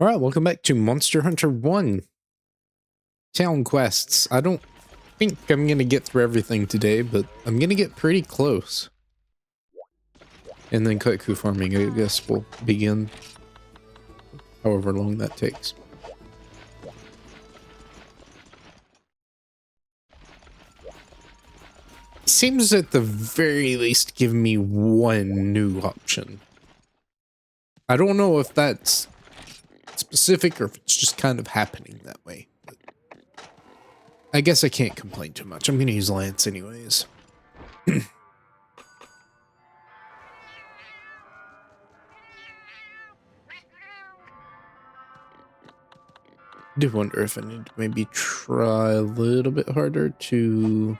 Alright, welcome back to Monster Hunter 1. Town quests. I don't think I'm gonna get through everything today, but I'm gonna get pretty close. And then Kaiku farming, I guess, will begin. However long that takes. Seems at the very least give me one new option. I don't know if that's specific or if it's just kind of happening that way. But I guess I can't complain too much. I'm gonna use Lance anyways. I do wonder if I need to maybe try a little bit harder to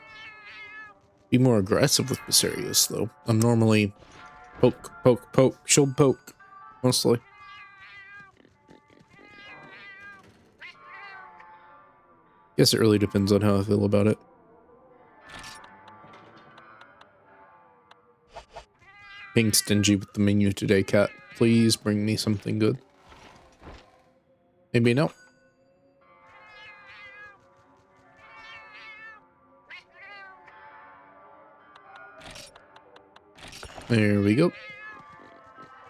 be more aggressive with Viserius, though. I'm normally poke, poke, poke, shield poke, mostly. Guess it really depends on how I feel about it. Being stingy with the menu today, cat. Please bring me something good. Maybe no. There we go.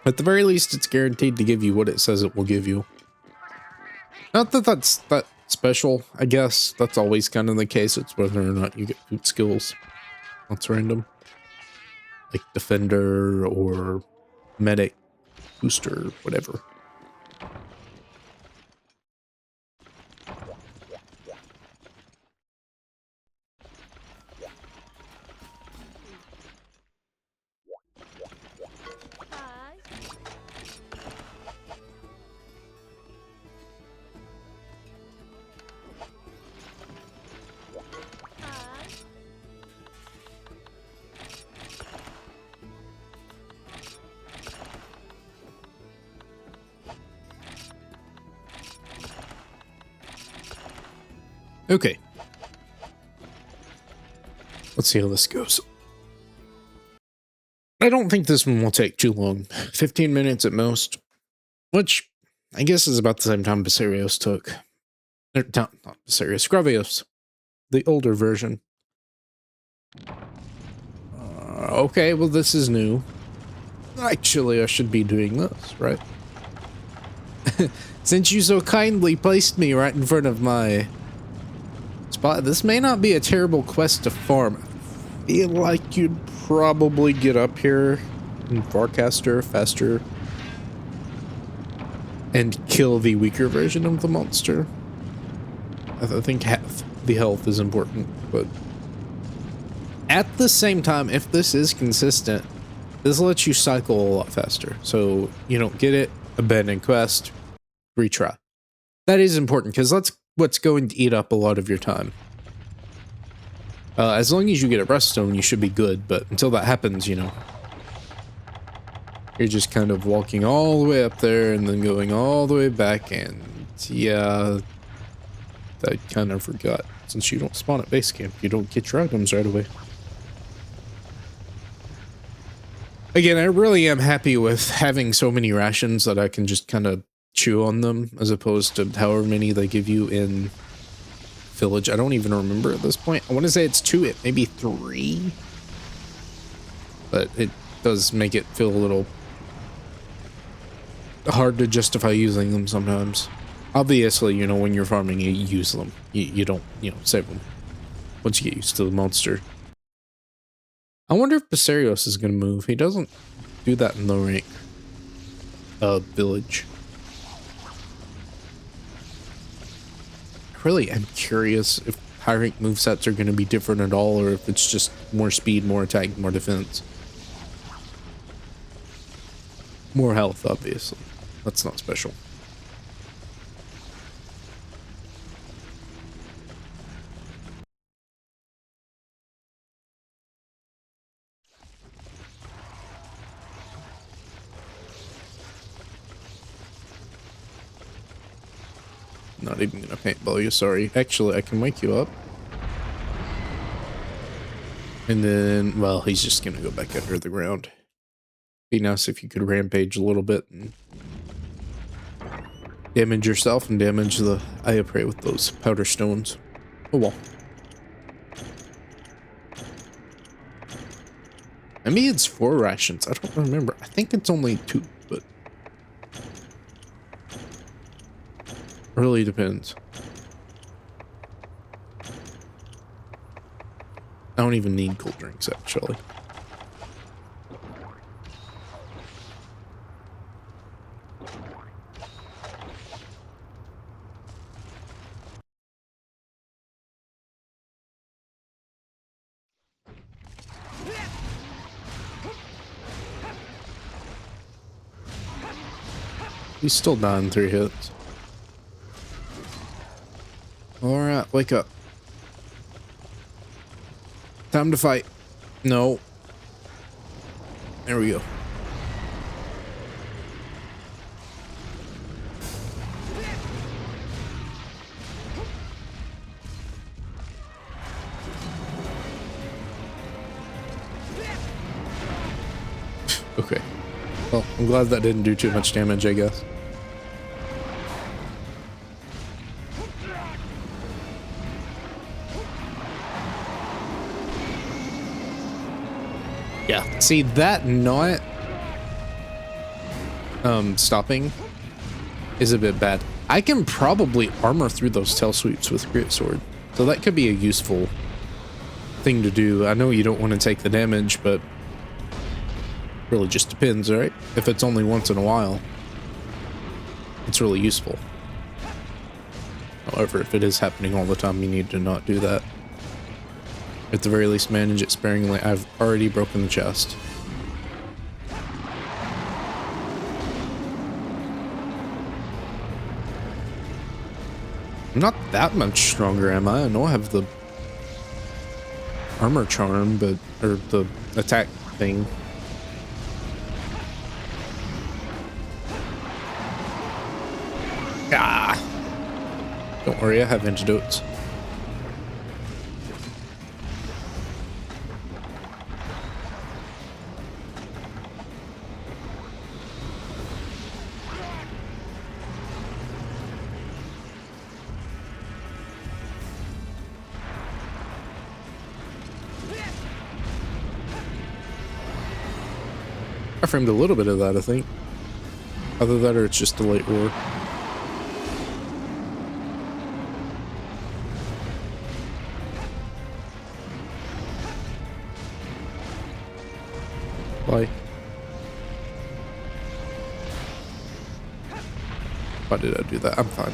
At the very least, it's guaranteed to give you what it says it will give you. Not that that's that special, I guess. That's always kind of the case. It's whether or not you get food skills. That's random. Like Defender or Medic, Booster, whatever. Okay. Let's see how this goes. I don't think this one will take too long. 15 minutes at most. Which, I guess is about the same time Viserios took. Not Viserios, Gravios. The older version. Okay, well this is new. Actually, I should be doing this, right? Since you so kindly placed me right in front of my spot, this may not be a terrible quest to farm. I feel like you'd probably get up here in Farcaster faster and kill the weaker version of the monster. I think half the health is important, but at the same time, if this is consistent, this lets you cycle a lot faster. So you don't get it, abandon quest, retry. That is important because that's what's going to eat up a lot of your time. As long as you get a Breaststone, you should be good, but until that happens, you know, you're just kind of walking all the way up there and then going all the way back, and yeah, I kind of forgot. Since you don't spawn at base camp, you don't get your items right away. Again, I really am happy with having so many rations that I can just kind of chew on them, as opposed to however many they give you in Village. I don't even remember at this point. I want to say it's 2, it may be 3. But it does make it feel a little hard to justify using them sometimes. Obviously, you know, when you're farming, you use them. You don't, you know, save them once you get used to the monster. I wonder if Viserios is going to move. He doesn't do that in the rank Village. Really, I'm curious if high rank movesets are going to be different at all, or if it's just more speed, more attack, more defense. More health, obviously. That's not special. Not even gonna paintball you, sorry. Actually, I can wake you up. And then, well, he's just gonna go back under the ground. Be nice if you could rampage a little bit and damage yourself and damage the Eye of Prey with those powder stones. Oh well. Maybe it's 4 rations. I don't remember. I think it's only 2, but really depends. I don't even need cold drinks, actually. He's still dying 3 hits. Alright, wake up. Time to fight. No. There we go. Okay. Well, I'm glad that didn't do too much damage, I guess. Yeah, see that not stopping is a bit bad. I can probably armor through those tail sweeps with Great Sword, so that could be a useful thing to do. I know you don't want to take the damage, but really just depends, right? If it's only once in a while, it's really useful. However, if it is happening all the time, you need to not do that. At the very least, manage it sparingly. I've already broken the chest. I'm not that much stronger, am I? I know I have the armor charm, but or the attack thing. Ah! Don't worry, I have antidotes. I framed a little bit of that, I think. Either that or it's just a late war. Why? Why did I do that? I'm fine.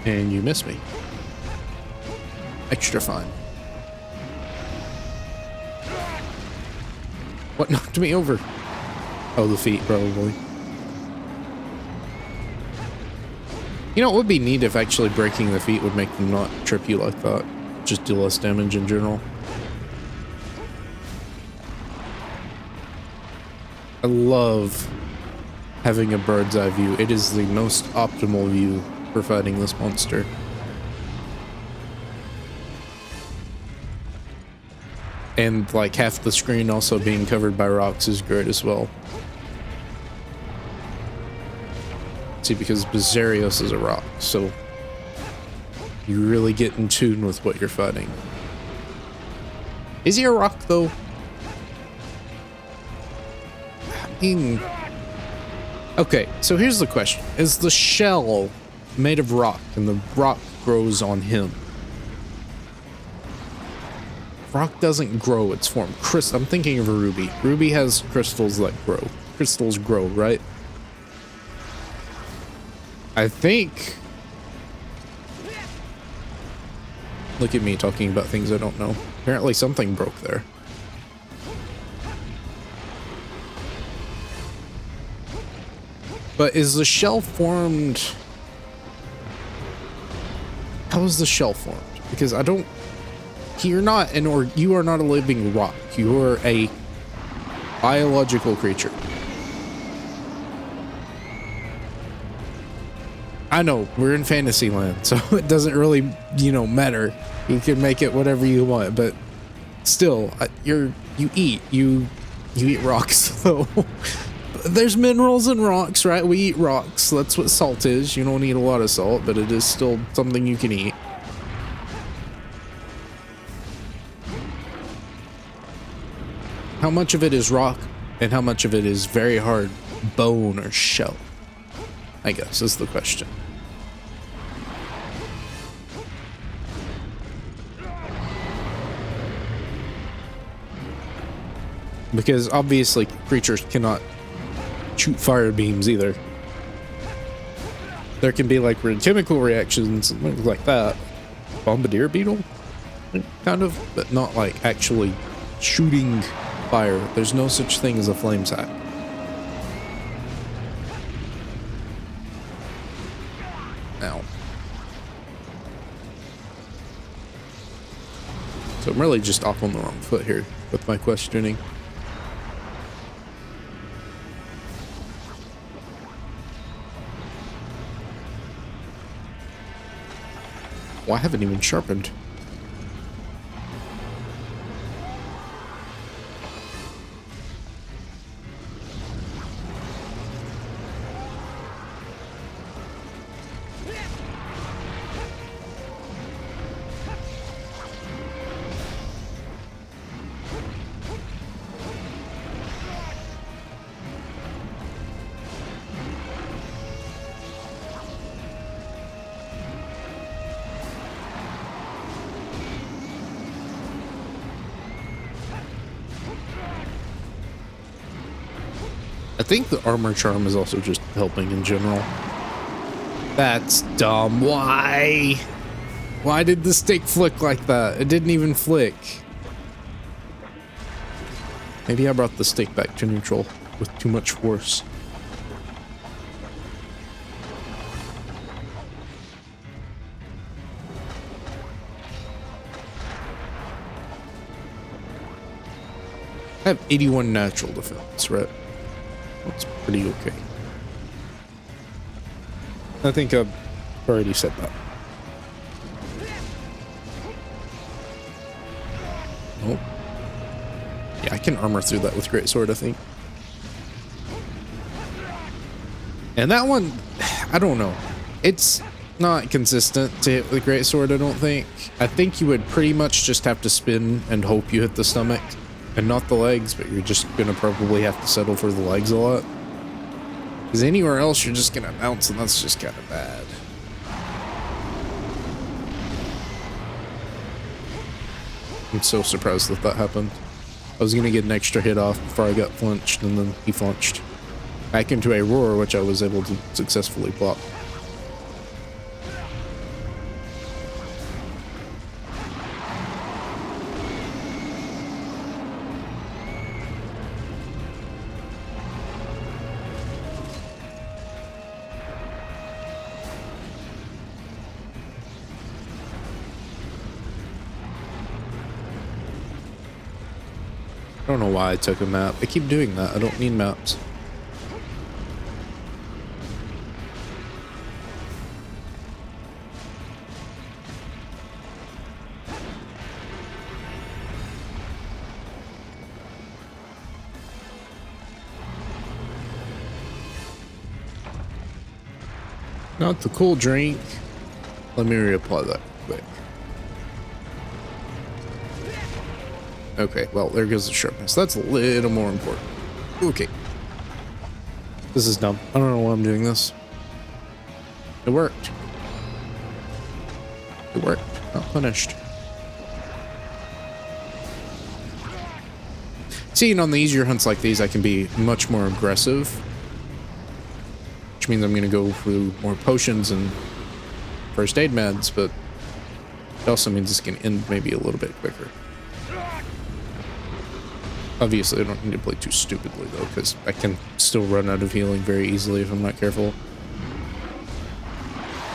And you missed me. Extra fine. What knocked me over? Oh, the feet, probably. You know, it would be neat if actually breaking the feet would make them not trip you like that. Just do less damage in general. I love having a bird's eye view. It is the most optimal view for fighting this monster. And like half the screen also being covered by rocks is great as well. See, because Bizarios is a rock, so you really get in tune with what you're fighting. Is he a rock though? I mean, okay, so here's the question. Is the shell made of rock and the rock grows on him? Rock doesn't grow, it's formed. I'm thinking of a ruby. Ruby has crystals that grow. Crystals grow, right? I think... Look at me talking about things I don't know. Apparently something broke there. But is the shell formed... How is the shell formed? Because I don't... You're not you are not a living rock. You are a biological creature. I know, we're in fantasy land, so it doesn't really, you know, matter. You can make it whatever you want, but still, you eat rocks, so There's minerals in rocks, right? We eat rocks. That's what salt is. You don't need a lot of salt, but it is still something you can eat. How much of it is rock and how much of it is very hard bone or shell, I guess, is the question. Because obviously creatures cannot shoot fire beams either. There can be like chemical reactions and things like that. Bombardier beetle? Kind of, but not like actually shooting fire. There's no such thing as a flame sack. Ow. So I'm really just off on the wrong foot here with my questioning. Well, I haven't even sharpened. I think the armor charm is also just helping in general. That's dumb. Why? Why did the stick flick like that? It didn't even flick. Maybe I brought the stick back to neutral with too much force. I have 81 natural defense, right? That's pretty okay. I think I've already said that. Nope. Yeah, I can armor through that with Greatsword, I think. And that one, I don't know. It's not consistent to hit with Greatsword, I don't think. I think you would pretty much just have to spin and hope you hit the stomach. And not the legs, but you're just gonna probably have to settle for the legs a lot. Because anywhere else, you're just gonna bounce, and that's just kind of bad. I'm so surprised that that happened. I was gonna get an extra hit off before I got flinched, and then he flinched. Back into a roar, which I was able to successfully block. I don't know why I took a map. I keep doing that. I don't need maps. Not the cool drink. Let me reapply that quick. Okay, well, there goes the sharpness. That's a little more important. Okay. This is dumb. I don't know why I'm doing this. It worked. It worked. Not punished. Seeing on the easier hunts like these, I can be much more aggressive. Which means I'm going to go through more potions and first aid meds, but it also means it's going to end maybe a little bit quicker. Obviously, I don't need to play too stupidly, though, because I can still run out of healing very easily if I'm not careful.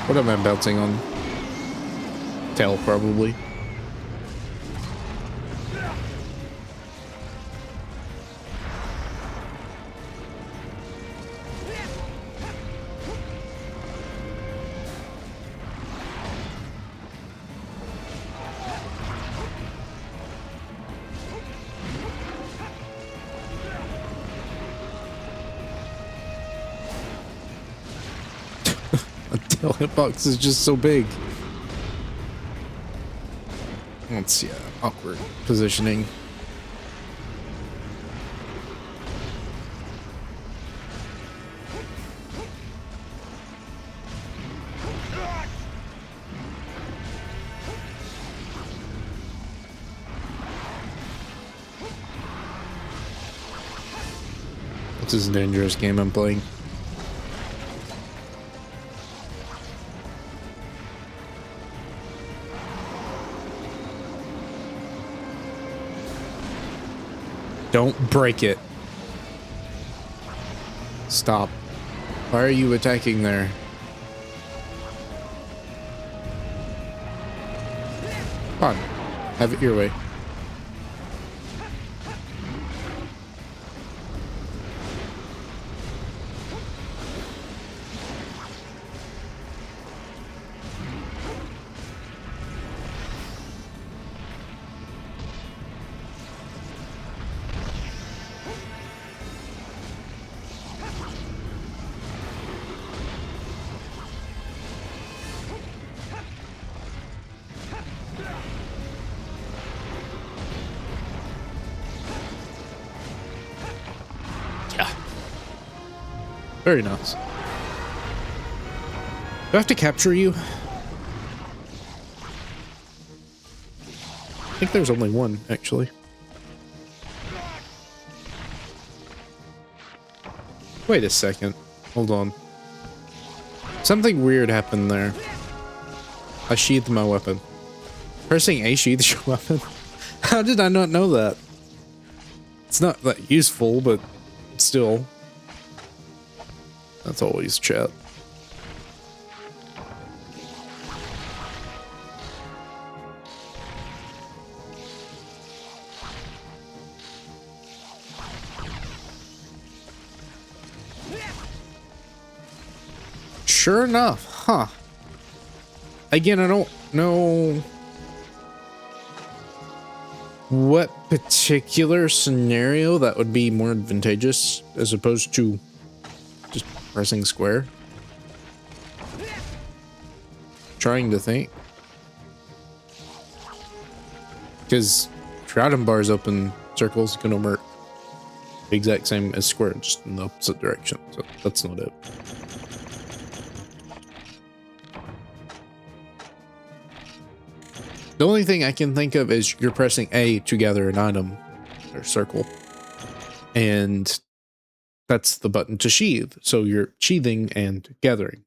What am I bouncing on? Tail, probably. The hitbox is just so big. Let's see, awkward positioning. This is a dangerous game I'm playing. Don't break it. Stop. Why are you attacking there? Come on. Have it your way. Very nice. Do I have to capture you? I think there's only one, actually. Wait a second. Hold on. Something weird happened there. I sheathed my weapon. Pressing A sheathes your weapon? How did I not know that? It's not that useful, but still. That's always chat. Sure enough, huh? Again, I don't know what particular scenario that would be more advantageous as opposed to just pressing square. Trying to think. Because Shrouding bars open circles gonna work the exact same as square, just in the opposite direction. So that's not it. The only thing I can think of is you're pressing A to gather an item or circle. And that's the button to sheath. So you're sheathing and gathering.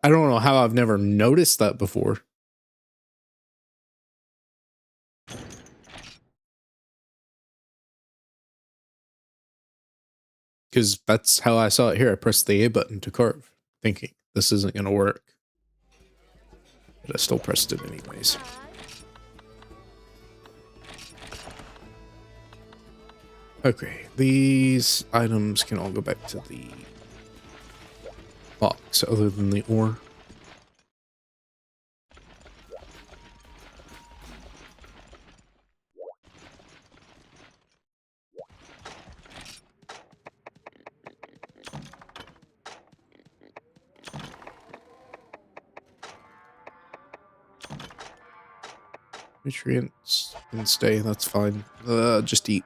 I don't know how I've never noticed that before. Because that's how I saw it here. I pressed the A button to carve, thinking this isn't going to work. But I still pressed it anyways. Okay, these items can all go back to the box other than the ore. Nutrients can stay, that's fine. Just eat.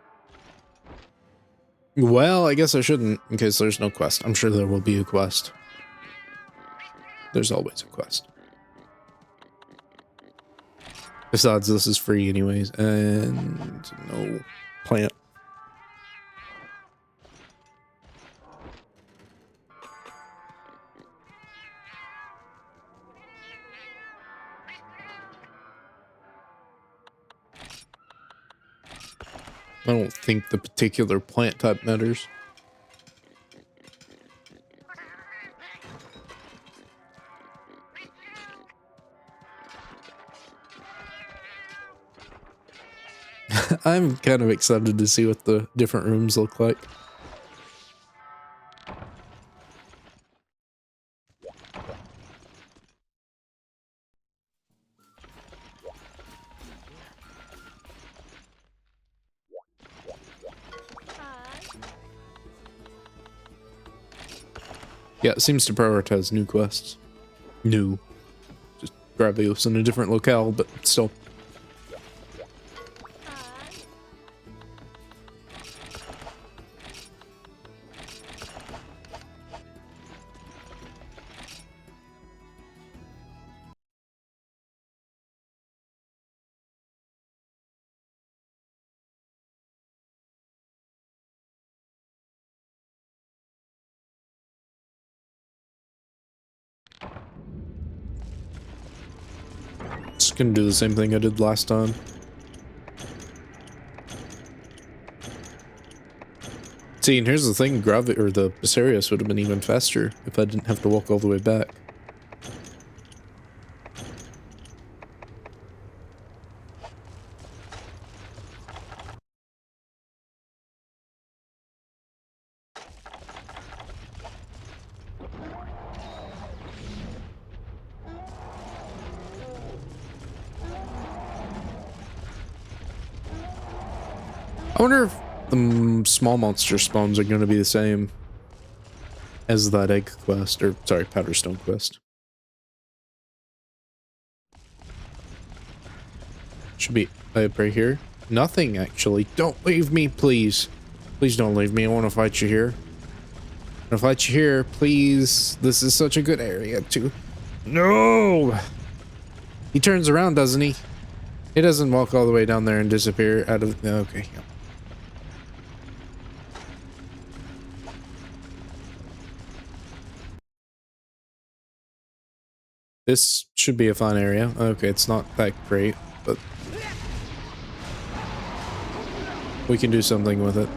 Well, I guess I shouldn't, in case there's no quest. I'm sure there will be a quest. There's always a quest. Besides, this is free anyways, and no plant. I don't think the particular plant type matters. I'm kind of excited to see what the different rooms look like. Yeah, it seems to prioritize new quests. new. Just Gravios in a different locale, but still. Just gonna do the same thing I did last time. See, and here's the thing, the Asarius would have been even faster if I didn't have to walk all the way back. I wonder if the small monster spawns are going to be the same as that egg quest, or sorry, Powderstone quest. Should be up right here. Nothing, actually. Don't leave me, please. Please don't leave me. I want to fight you here. I want to fight you here, please. This is such a good area, too. No! He turns around, doesn't he? He doesn't walk all the way down there and disappear out of... Okay, yeah. This should be a fun area. Okay, it's not that great, but we can do something with it.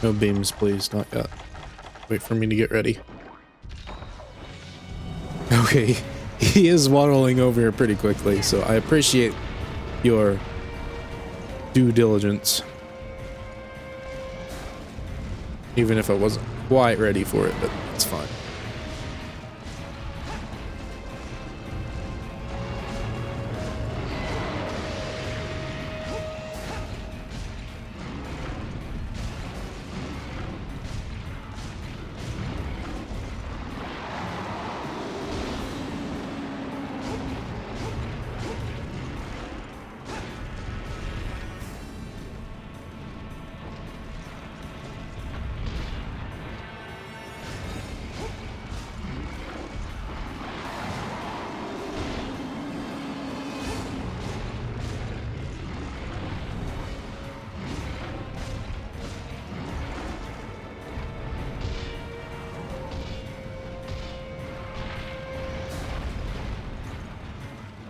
No beams, please, not yet. Wait for me to get ready. Okay, he is waddling over here pretty quickly, so I appreciate your due diligence. Even if I wasn't quite ready for it, but it's fine.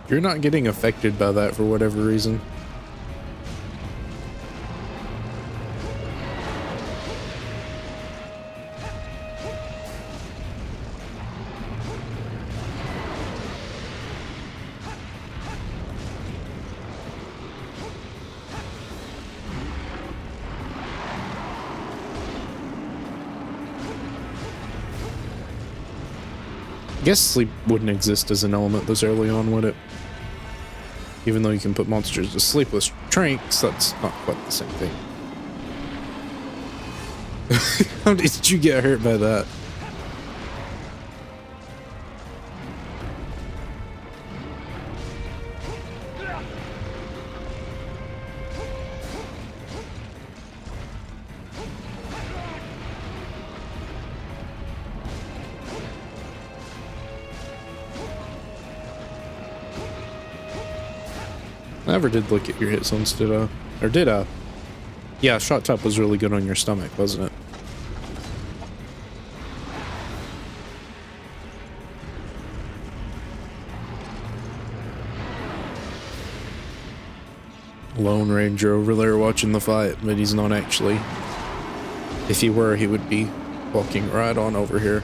You're not getting affected by that for whatever reason. I guess sleep wouldn't exist as an element this early on, would it? Even though you can put monsters to sleep with tranks, that's not quite the same thing. How did you get hurt by that? I never did look at your hit zones, did I? Or did I? Yeah, Shot Top was really good on your stomach, wasn't it? Lone Ranger over there watching the fight, but he's not actually. If he were, he would be walking right on over here.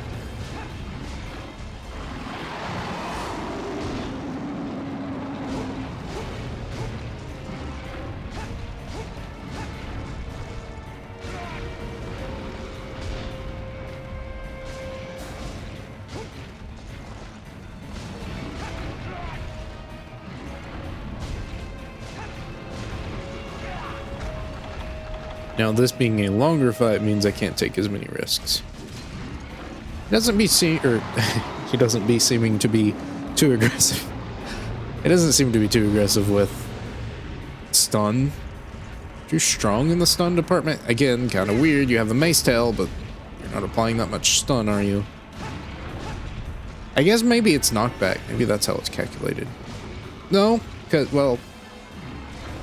Now, this being a longer fight means I can't take as many risks. He doesn't be he doesn't be seeming to be too aggressive. It doesn't seem to be too aggressive with stun. You're strong in the stun department. Again, kind of weird. You have the mace tail, but you're not applying that much stun, are you? I guess maybe it's knockback. Maybe that's how it's calculated. No, because, well,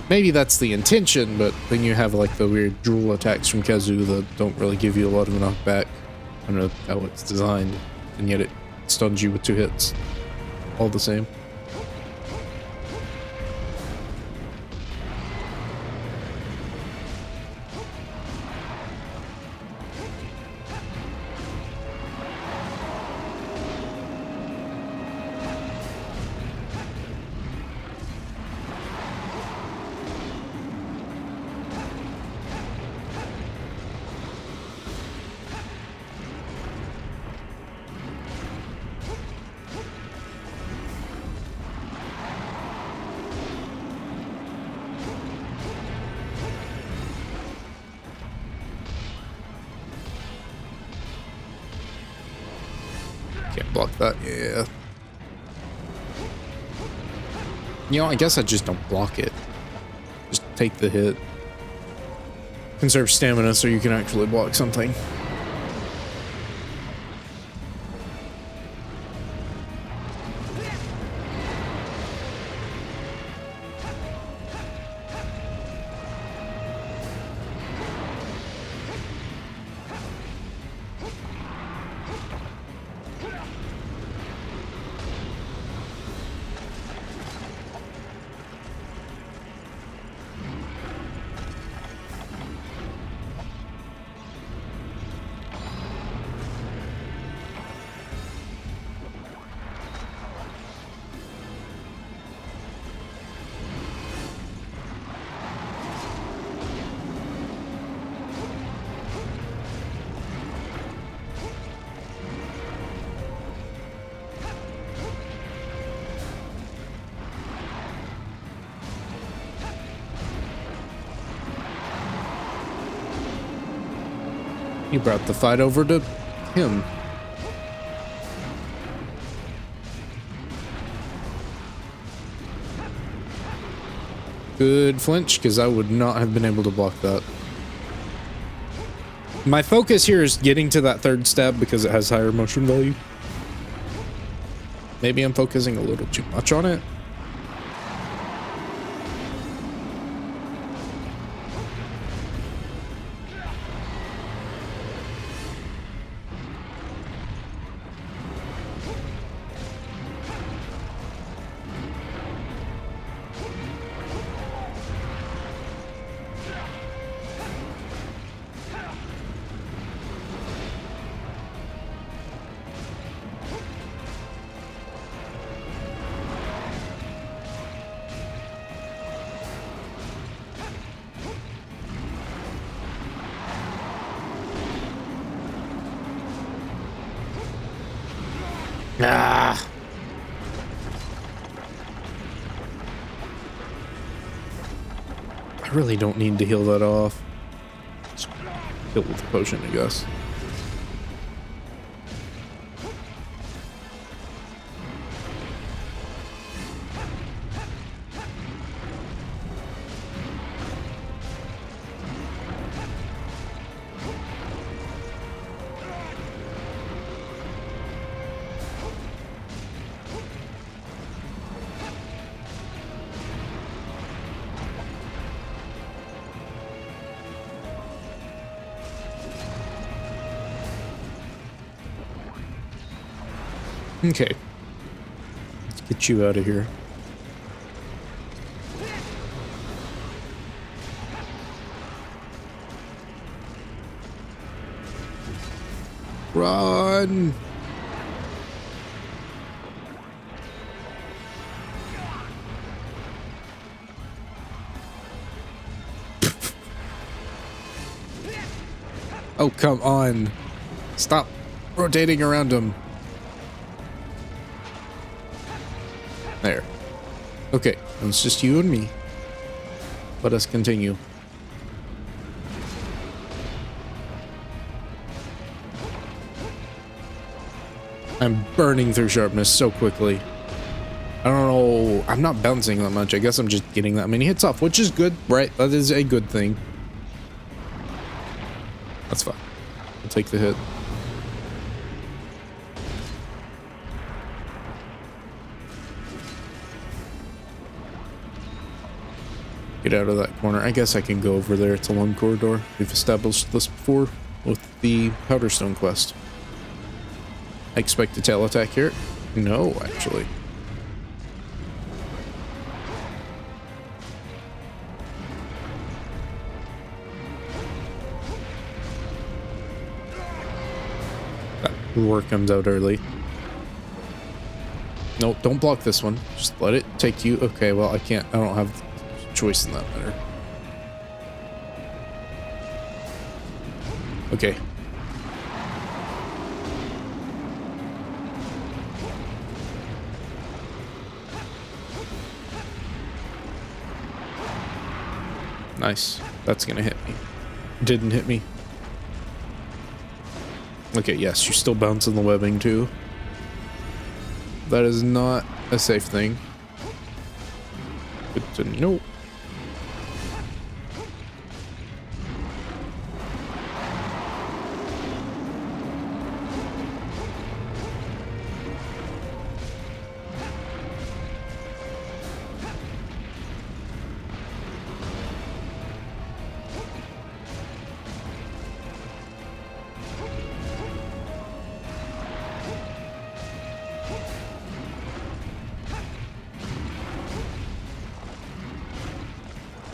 maybe that's the intention, but then you have like the weird drool attacks from Kazu that don't really give you a lot of knockback. I don't know how it's designed, and yet it stuns you with 2 hits. All the same. Can't block that, yeah. You know, I guess I just don't block it. Just take the hit. Conserve stamina so you can actually block something. You brought the fight over to him. Good flinch, because I would not have been able to block that. My focus here is getting to that 3rd stab because it has higher motion value. Maybe I'm focusing a little too much on it. Ah. I really don't need to heal that off. Just heal with the potion, I guess. Okay. Let's get you out of here. Run! Oh, come on. Stop rotating around him. There. Okay, it's just you and me. Let us continue. I'm burning through sharpness so quickly. I don't know. I'm not bouncing that much. I guess I'm just getting that many hits off, which is good, right? That is a good thing. That's fine. I'll take the hit. Get out of that corner. I guess I can go over there. It's a long corridor. We've established this before with the Powderstone quest. I expect a tail attack here. No, actually. That lure comes out early. Nope, don't block this one. Just let it take you. Okay, well, I can't. I don't have choice in that matter. Okay. Nice. That's gonna hit me. Didn't hit me. Okay, yes, you still bounce in the webbing too. That is not a safe thing. Good to know.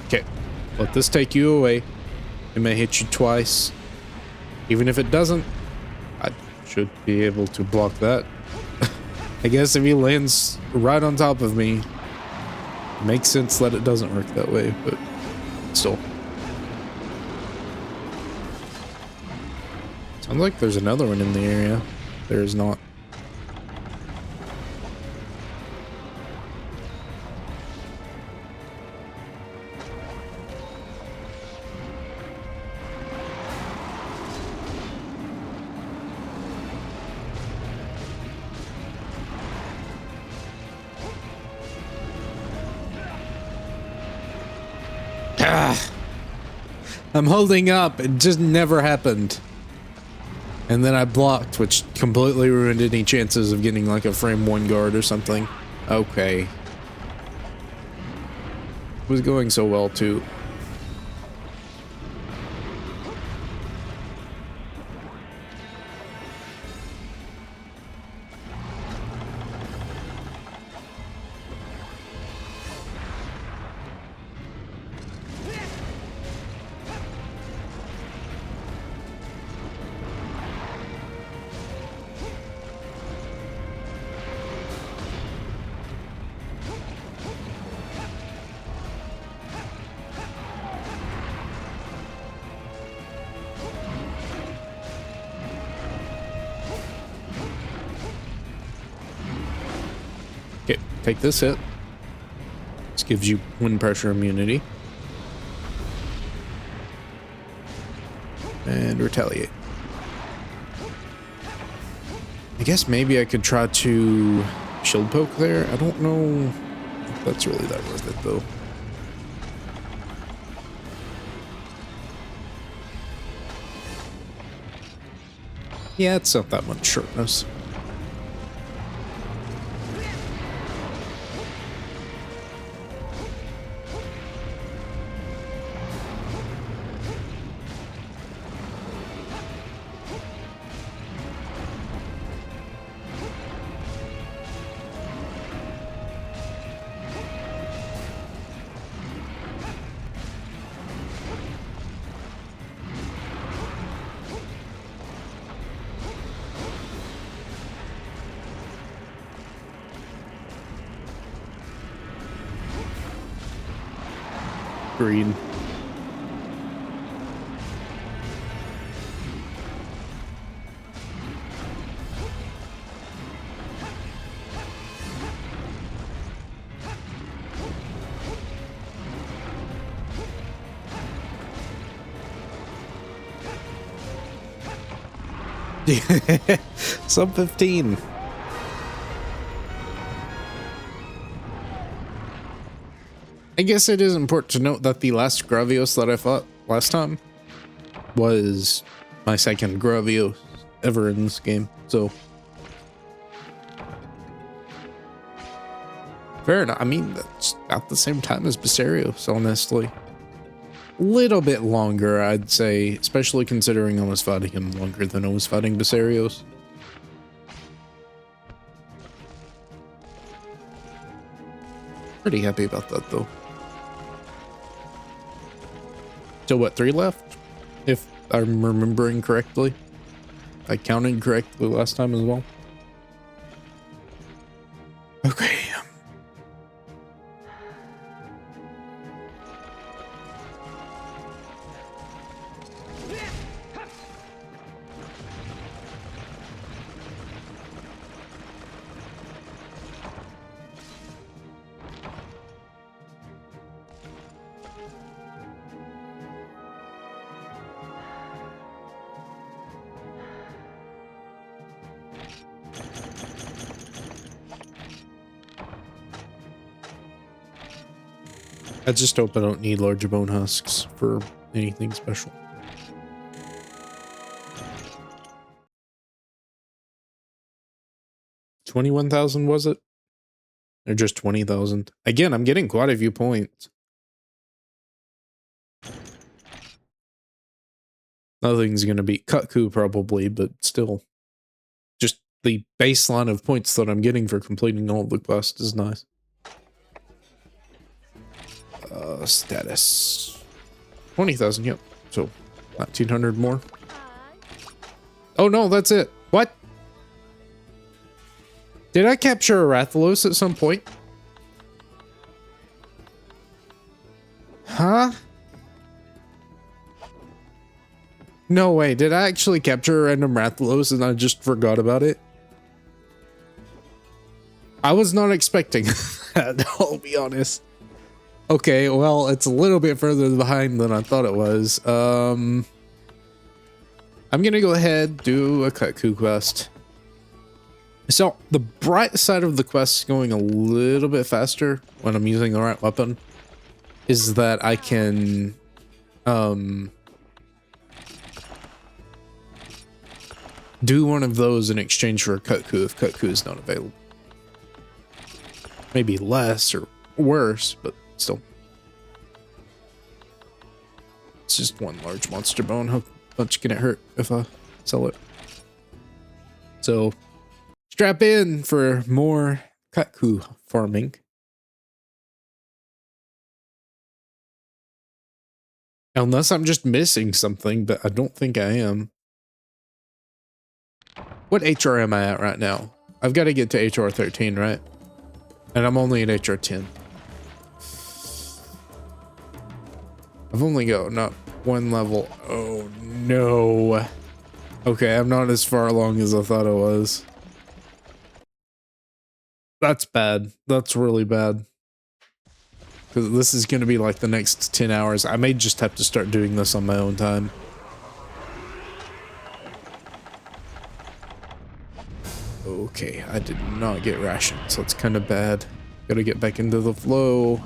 Okay, let this take you away. It may hit you twice. Even if it doesn't, I should be able to block that. I guess if he lands right on top of me, it makes sense that it doesn't work that way, but still. Sounds like there's another one in the area. There is not. I'm holding up. It just never happened. And then I blocked, which completely ruined any chances of getting like a frame 1 guard or something. Okay. It was going so well too. Okay, take this hit. This gives you wind pressure immunity. And retaliate. I guess maybe I could try to shield poke there. I don't know if that's really that worth it though. Yeah, it's not that much sharpness. Green. Sub 15. I guess it is important to note that the last Gravios that I fought last time was my second Gravios ever in this game, so fair enough. I mean, that's about the same time as Basarios, honestly. Little bit longer, I'd say, especially considering I was fighting him longer than I was fighting Basarios. Pretty happy about that, though. So what, 3 left? If I'm remembering correctly. I counted correctly last time as well. Okay. I just hope I don't need larger bone husks for anything special. $21,000 was it? Or just 20,000? Again, I'm getting quite a few points. Nothing's gonna beat Kutku probably, but still. Just the baseline of points that I'm getting for completing all of the quests is nice. Status 20,000, yep. So 1,900 more. Oh no, that's it. What? Did I capture a Rathalos at some point? Huh? No way, did I actually capture a random Rathalos and I just forgot about it? I was not expecting that, I'll be honest. Okay, well, it's a little bit further behind than I thought it was. I'm gonna go ahead, do a Kutku quest. So, the bright side of the quest going a little bit faster when I'm using the right weapon is that I can, do one of those in exchange for a Kutku if Kutku is not available. Maybe less or worse, but still. It's just one large monster bone. How much can it hurt if I sell it? So, strap in for more Kutku farming. Unless I'm just missing something, but I don't think I am. What HR am I at right now? I've got to get to HR 13, right? And I'm only at HR 10. I've only got not one level. Oh no. Okay, I'm not as far along as I thought I was. That's bad. That's really bad. Because this is going to be like the next 10 hours. I may just have to start doing this on my own time. Okay, I did not get rations. That's kind of bad. Gotta get back into the flow.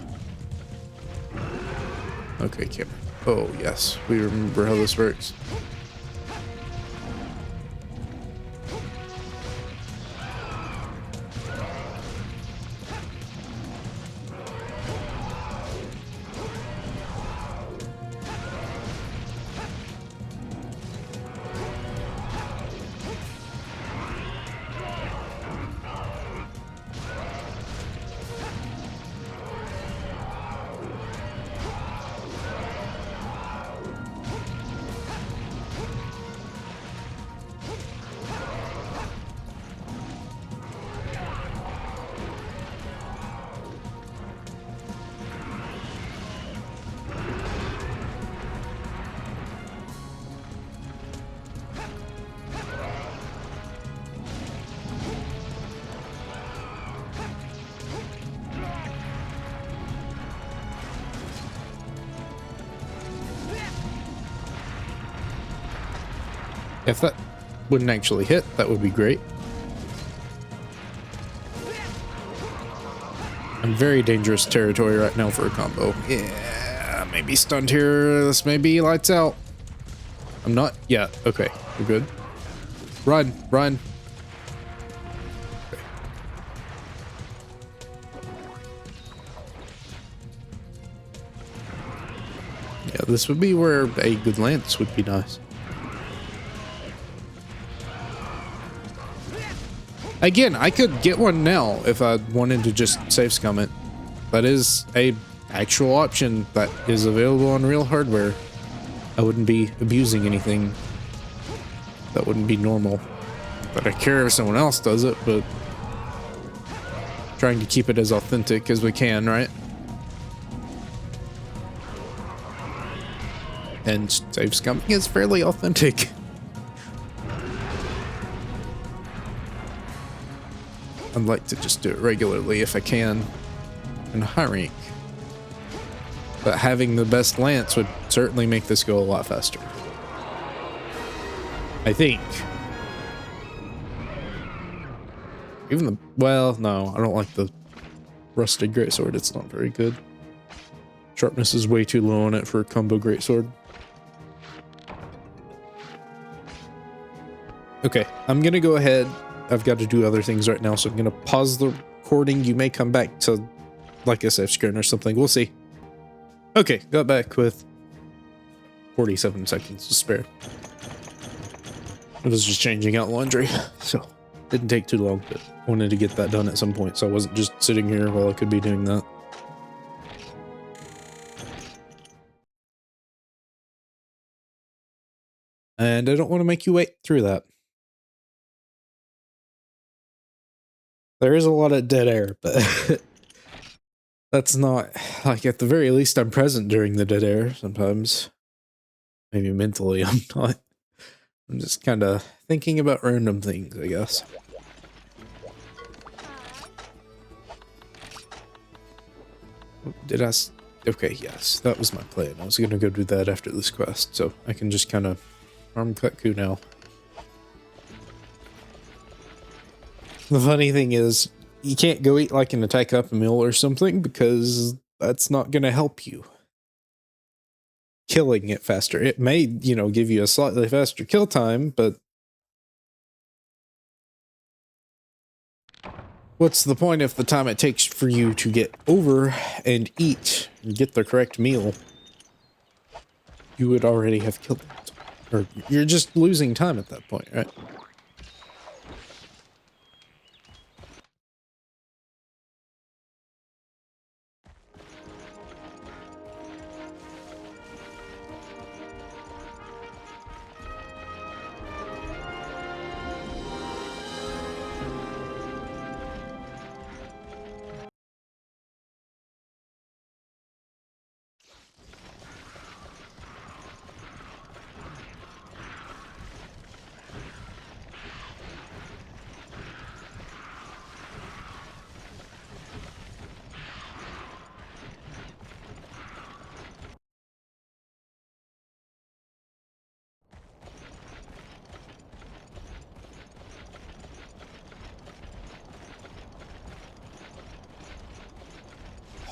Okay, Kim. Oh, yes. We remember how this works. If that wouldn't actually hit, that would be great. I in very dangerous territory right now for a combo. Yeah, maybe stunned here. This may be lights out. I'm not yet. Okay, we're good. Run, run. Okay. Yeah, this would be where a good lance would be nice. Again, I could get one now if I wanted to just save scum it. That is a actual option that is available on real hardware. I wouldn't be abusing anything. That wouldn't be normal. But I care if someone else does it, but trying to keep it as authentic as we can, right? And save scumming is fairly authentic. I'd like to just do it regularly if I can in high rank. But having the best lance would certainly make this go a lot faster. I think. Even the... Well, no, I don't like the rusted greatsword. It's not very good. Sharpness is way too low on it for a combo greatsword. Okay, I'm gonna go ahead. I've got to do other things right now, so I'm gonna pause the recording. You may come back to like a safe screen or something. We'll see. Okay, got back with 47 seconds to spare. I was just changing out laundry, so didn't take too long, but wanted to get that done at some point, so I wasn't just sitting here while I could be doing that. And I don't want to make you wait through that. There is a lot of dead air, but that's not, like, at the very least I'm present during the dead air sometimes. Maybe mentally I'm not. I'm just kind of thinking about random things, I guess. Did I... Okay, yes, that was my plan. I was going to go do that after this quest, so I can just kind of farm Kutku now. The funny thing is, you can't go eat like an attack up a meal or something because that's not going to help you. Killing it faster. It may, you know, give you a slightly faster kill time, but what's the point if the time it takes for you to get over and eat and get the correct meal? You would already have killed it. Or you're just losing time at that point, right?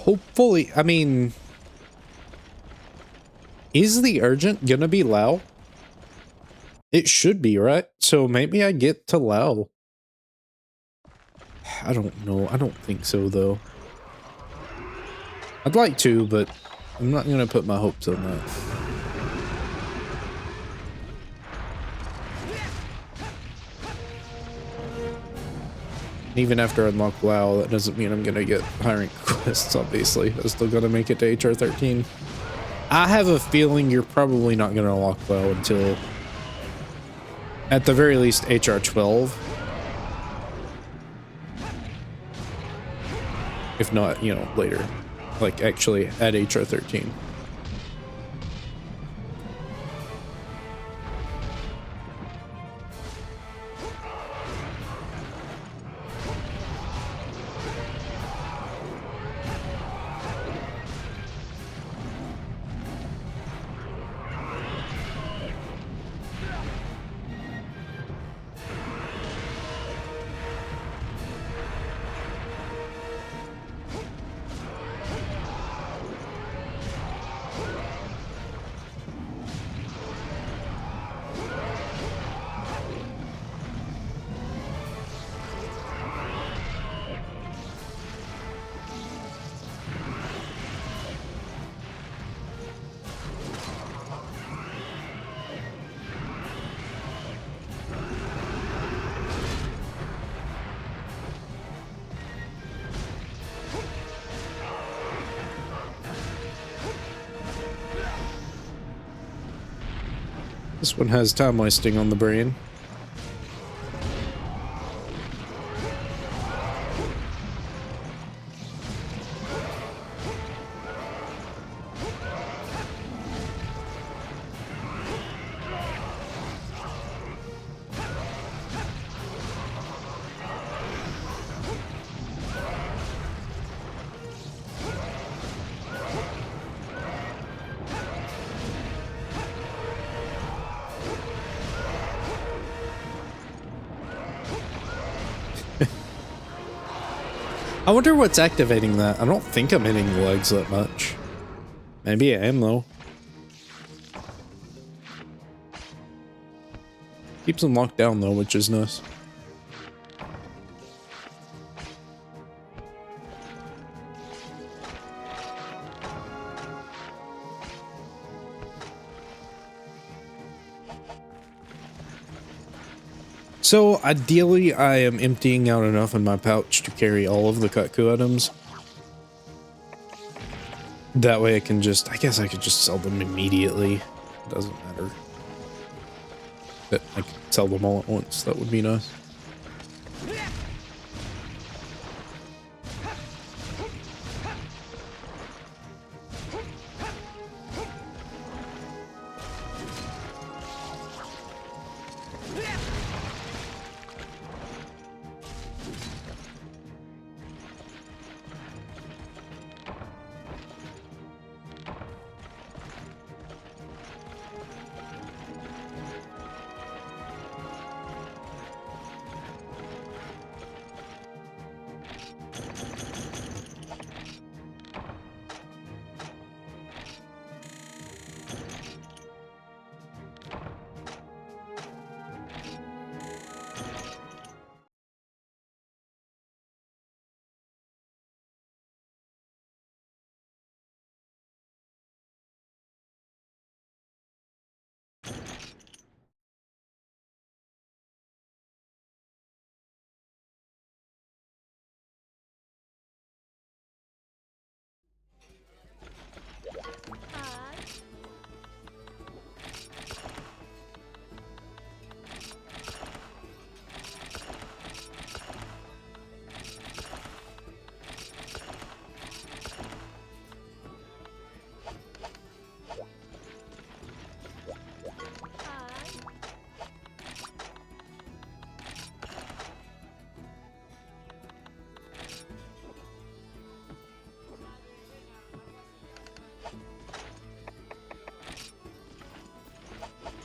Hopefully, I mean, is the urgent gonna be Lao? It should be, right? So maybe I get to Lao. I don't know. I don't think so, though. I'd like to, but I'm not gonna put my hopes on that. Even after I unlock WoW, that doesn't mean I'm gonna get high rank quests, obviously. I'm still gonna make it to HR 13. I have a feeling you're probably not gonna unlock WoW until, at the very least, HR 12. If not, you know, later. Like, actually, at HR 13. This one has time wasting on the brain. I wonder what's activating that. I don't think I'm hitting the legs that much. Maybe I am, though. Keeps them locked down, though, which is nice. So, ideally, I am emptying out enough in my pouch to carry all of the Kutku items. That way I can just, I guess I could just sell them immediately. Doesn't matter. But I could sell them all at once, that would be nice.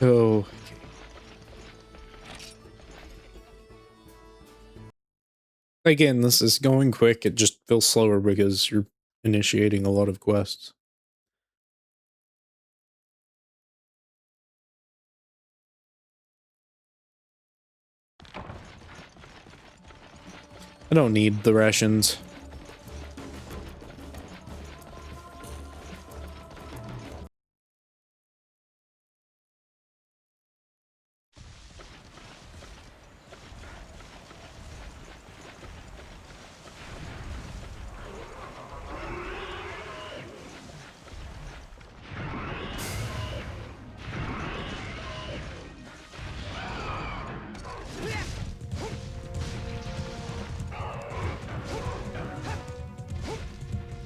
Oh. Again, this is going quick. It just feels slower because you're initiating a lot of quests. I don't need the rations.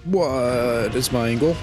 What is my angle?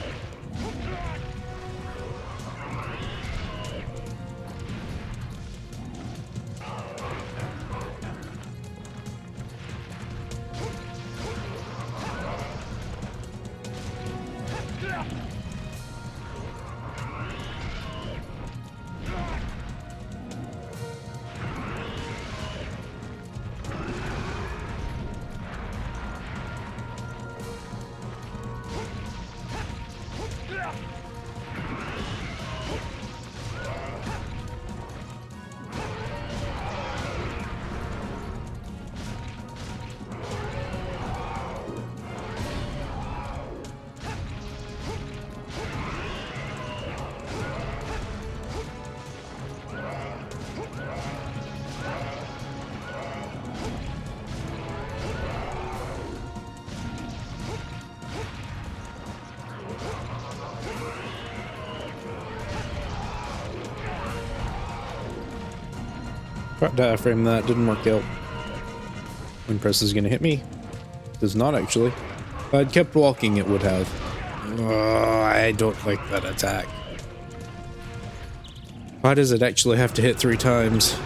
Tried to iframe that, didn't work out. Wind press is gonna hit me. Does not actually. If I'd kept walking, it would have. I don't like that attack. Why does it actually have to hit 3 times?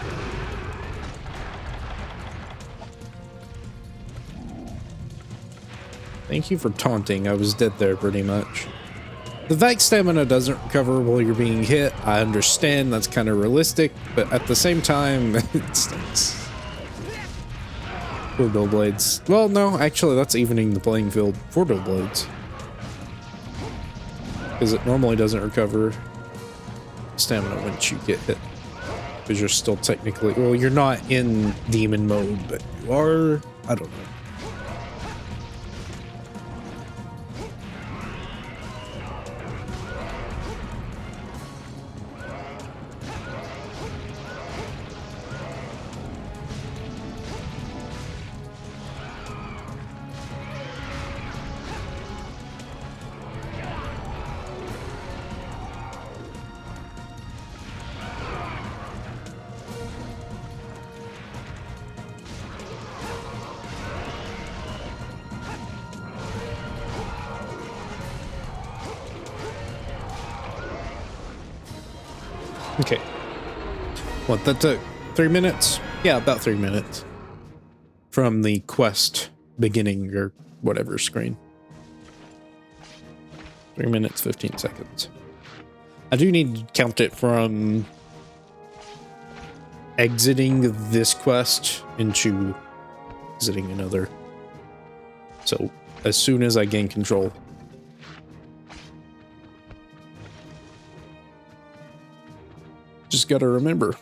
Thank you for taunting. I was dead there pretty much. The Vax stamina doesn't recover while you're being hit. I understand that's kind of realistic, but at the same time, it stinks. For Billblades. Well, no, actually, that's evening the playing field for Billblades. Because it normally doesn't recover stamina once you get hit. Because you're still technically... Well, you're not in demon mode, but you are... I don't know. Okay. What, that took 3 minutes? Yeah, about 3 minutes. From the quest beginning or whatever screen. 3 minutes, 15 seconds. I do need to count it from exiting this quest into exiting another. So, as soon as I gain control. Just gotta remember.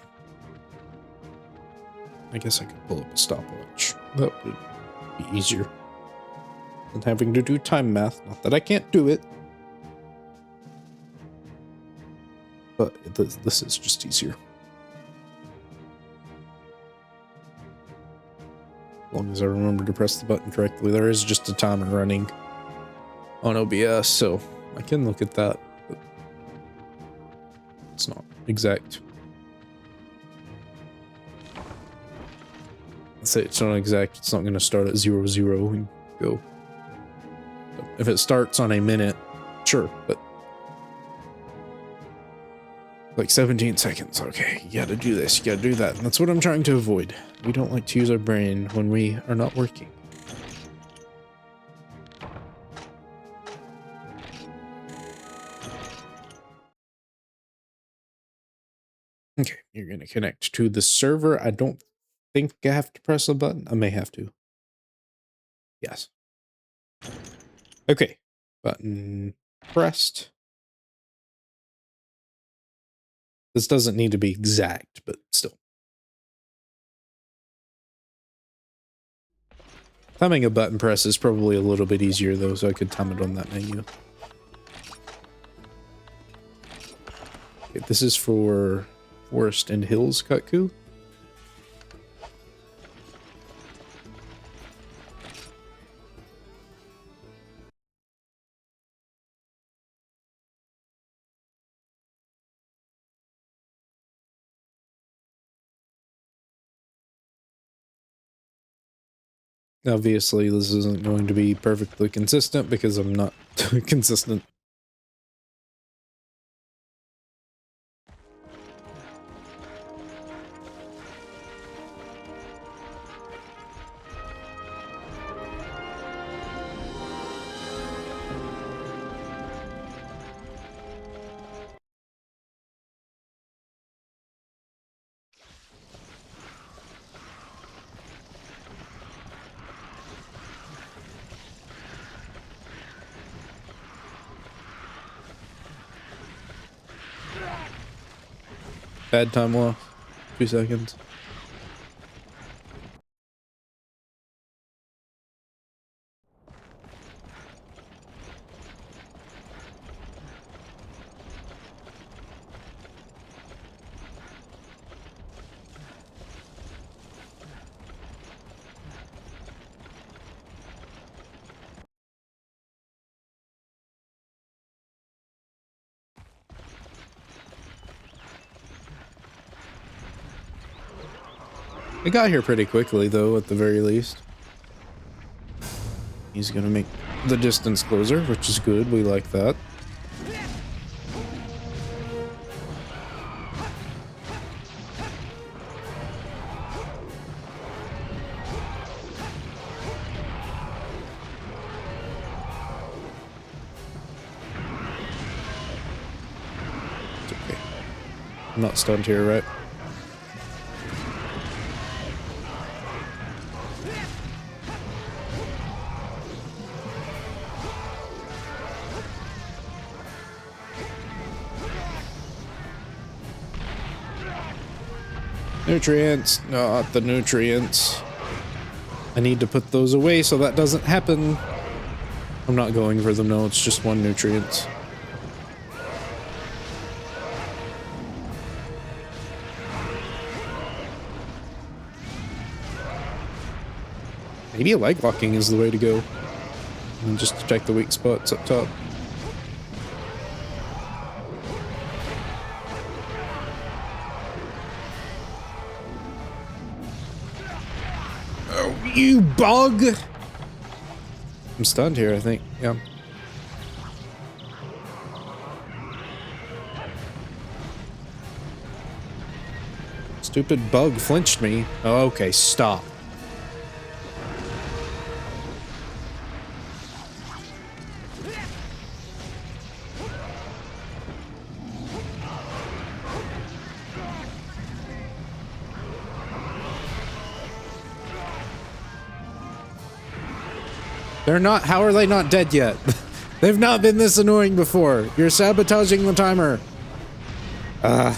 I guess I could pull up a stopwatch. That would be easier than having to do time math. Not that I can't do it. But this is just easier. As long as I remember to press the button correctly. There is just a timer running on OBS, so I can look at that. But it's not exact. Let's say it's not exact. It's not going to start at 0, 0 and go. But if it starts on a minute, sure, but like 17 seconds. Okay, you gotta do this, you gotta do that. And that's what I'm trying to avoid. We don't like to use our brain when we are not working. Okay, you're going to connect to the server. I don't think I have to press a button. I may have to. Yes. Okay, button pressed. This doesn't need to be exact, but still. Timing a button press is probably a little bit easier though, so I could time it on that menu. Okay, this is for Forest and Hills Kutku. Obviously, this isn't going to be perfectly consistent because I'm not consistent. Bad time loss. 2 seconds. It got here pretty quickly, though, at the very least. He's gonna make the distance closer, which is good. We like that. It's okay. I'm not stunned here, right? Nutrients, not the nutrients. I need to put those away so that doesn't happen. I'm not going for them, no, it's just one nutrient. Maybe leg locking is the way to go. And just check the weak spots up top. You bug! I'm stunned here, I think. Yeah. Stupid bug flinched me. Oh, okay, stop. They're not, how are they not dead yet? They've not been this annoying before. You're sabotaging the timer. I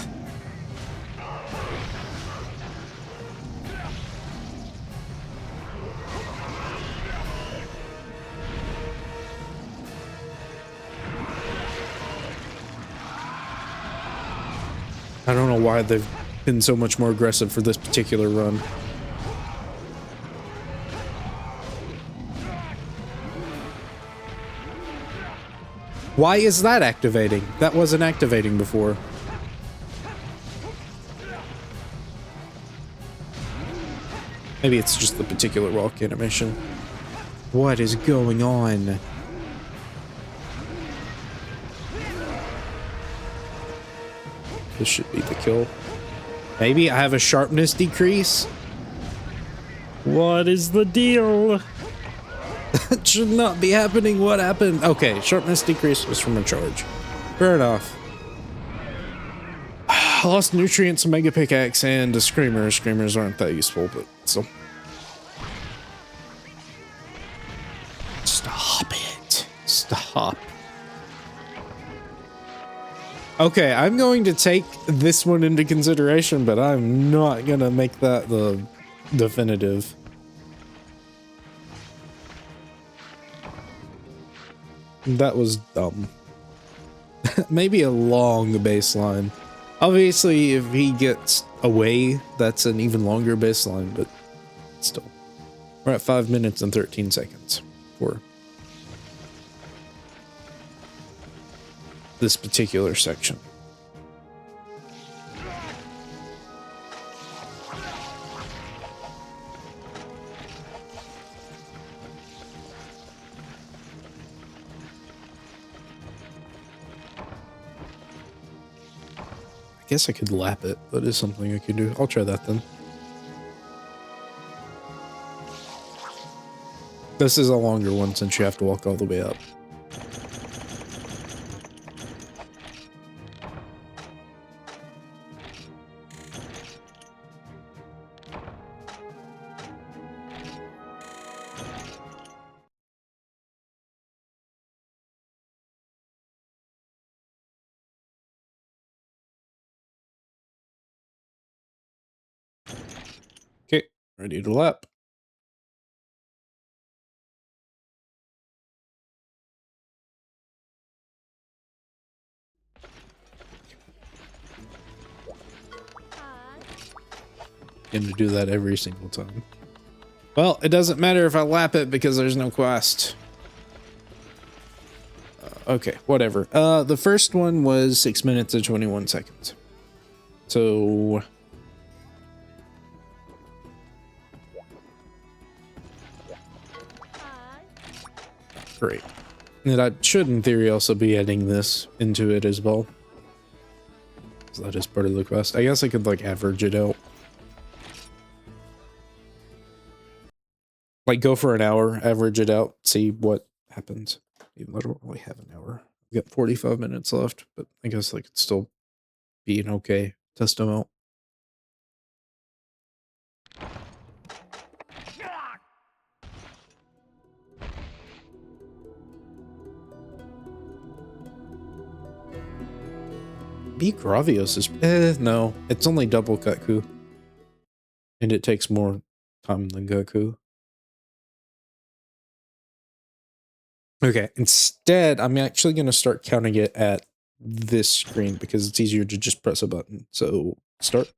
don't know why they've been so much more aggressive for this particular run. Why is that activating? That wasn't activating before. Maybe it's just the particular walk animation. What is going on? This should be the kill. Maybe I have a sharpness decrease? What is the deal? That should not be happening. What happened? Okay, sharpness decrease was from a charge. Fair enough. I lost nutrients, a mega pickaxe, and a screamer. Screamers aren't that useful, but still. Stop it. Stop. Okay, I'm going to take this one into consideration, but I'm not gonna make that the definitive. That was dumb. Maybe a long baseline. Obviously, if he gets away, that's an even longer baseline, but still. We're at 5 minutes and 13 seconds for this particular section. I guess I could lap it. That is something I could do. I'll try that then. This is a longer one since you have to walk all the way up. Okay, ready to lap. Going to do that every single time. Well, it doesn't matter if I lap it because there's no quest. Okay, whatever. The first one was 6 minutes and 21 seconds. So Great. And I should, in theory, also be adding this into it as well. So that is part of the quest. I guess I could, like, average it out. Like, go for an hour, average it out, see what happens. Even though I don't really have an hour. I've got 45 minutes left, but I guess I could still be an okay test amount. B. Gravios is... no. It's only double Gaku. And it takes more time than Gaku. Okay, instead, I'm actually going to start counting it at this screen because it's easier to just press a button. So, start.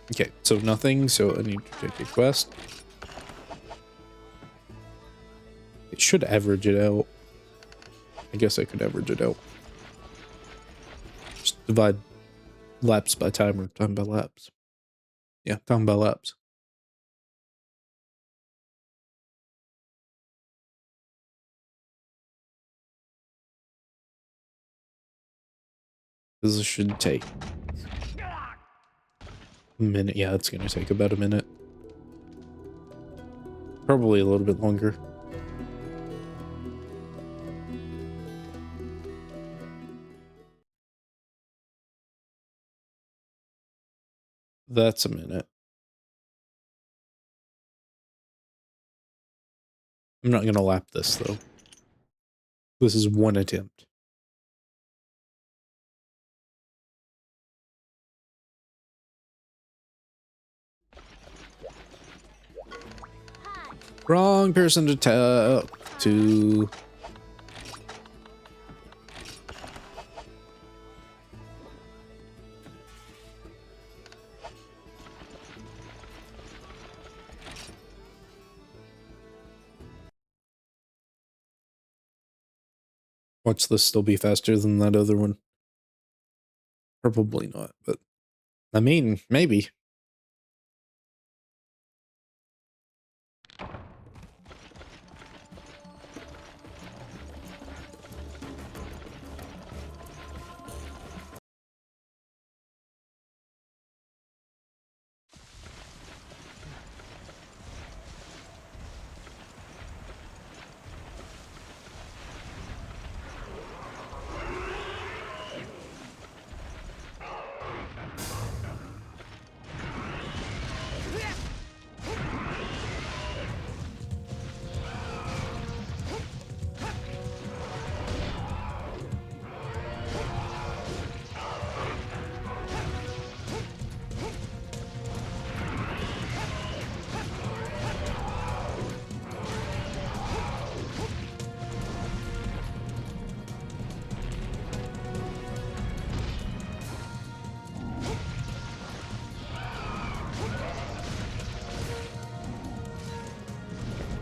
Okay, so nothing, so I need to take a quest. It should average it out. I guess I could average it out. Just divide laps by time or time by laps. Yeah, time by laps. This should take a minute. Yeah, it's going to take about a minute. Probably a little bit longer. That's a minute. I'm not going to lap this, though. This is one attempt. Wrong person to talk to. Watch this still be faster than that other one. Probably not, but I mean, maybe.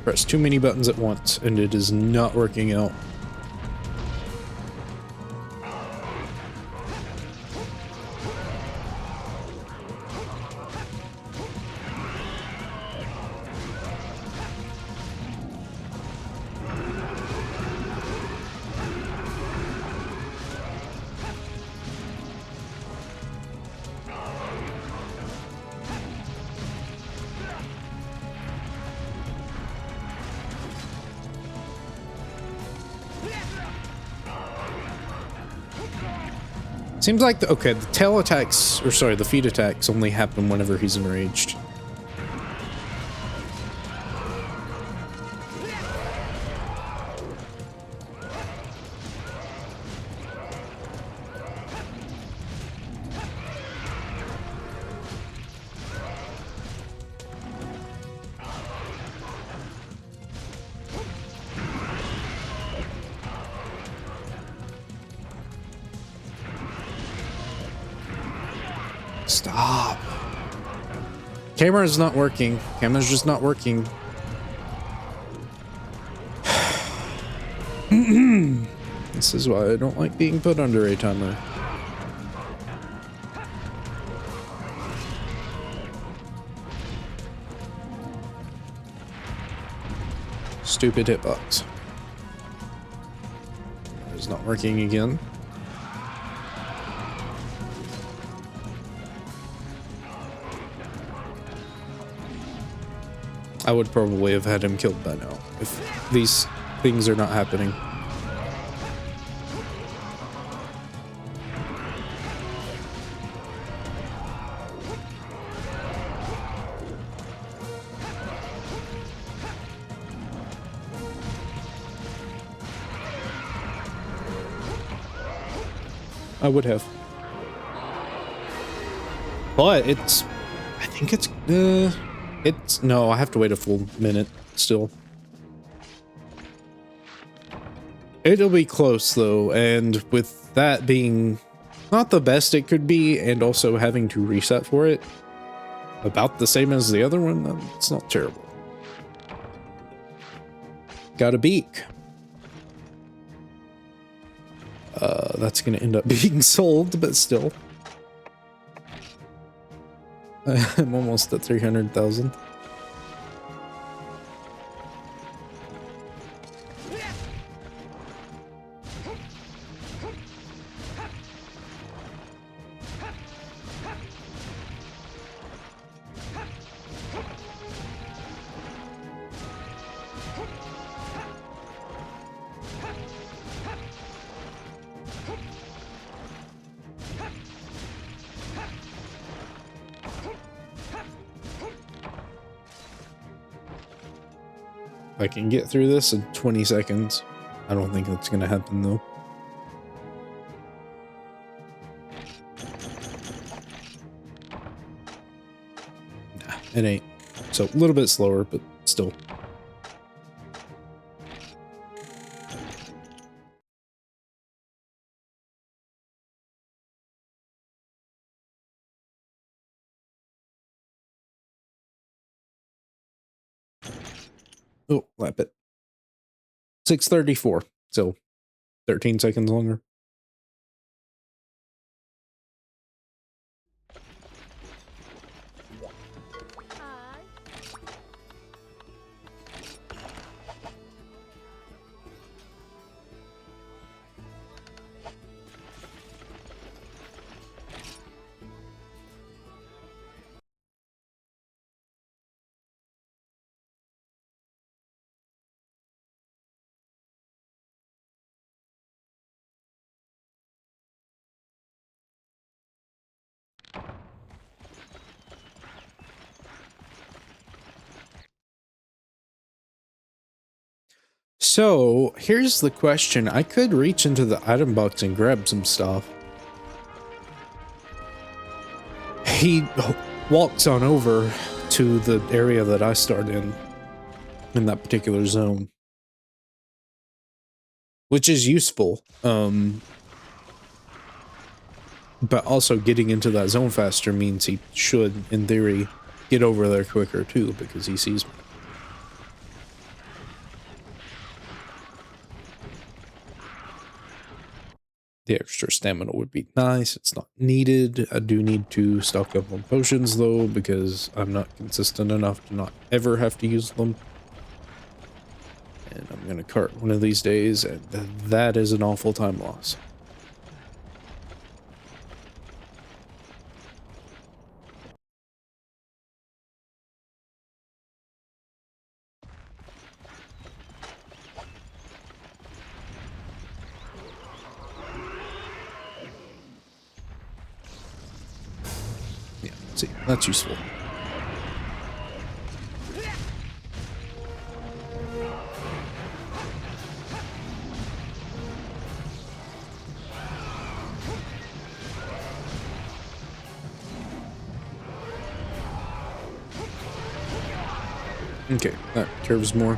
Press too many buttons at once, and it is not working out. Seems like, okay, the tail attacks, or sorry, the feet attacks only happen whenever he's enraged. Stop. Camera's not working. Camera's just not working. This is why I don't like being put under a timer. Stupid hitbox. It's not working again. I would probably have had him killed by now if these things are not happening. I would have. But I think no, I have to wait a full minute still. It'll be close though, and with that being not the best it could be, and also having to reset for it, about the same as the other one, it's not terrible. Got a beak. That's gonna end up being sold, but still. I'm almost at 300,000. I can get through this in 20 seconds. I don't think that's gonna happen though. Nah, it ain't. So a little bit slower, but still. Oh, lap it. 6:34. So 13 seconds longer. So here's the question. I could reach into the item box and grab some stuff. He walks on over to the area that I start in that particular zone, which is useful. But also getting into that zone faster means he should, in theory, get over there quicker too, because he sees me. The extra stamina would be nice. It's not needed. I do need to stock up on potions though, because I'm not consistent enough to not ever have to use them. And I'm gonna cart one of these days, and that is an awful time loss. Yeah, see, that's useful. Okay, that curves more.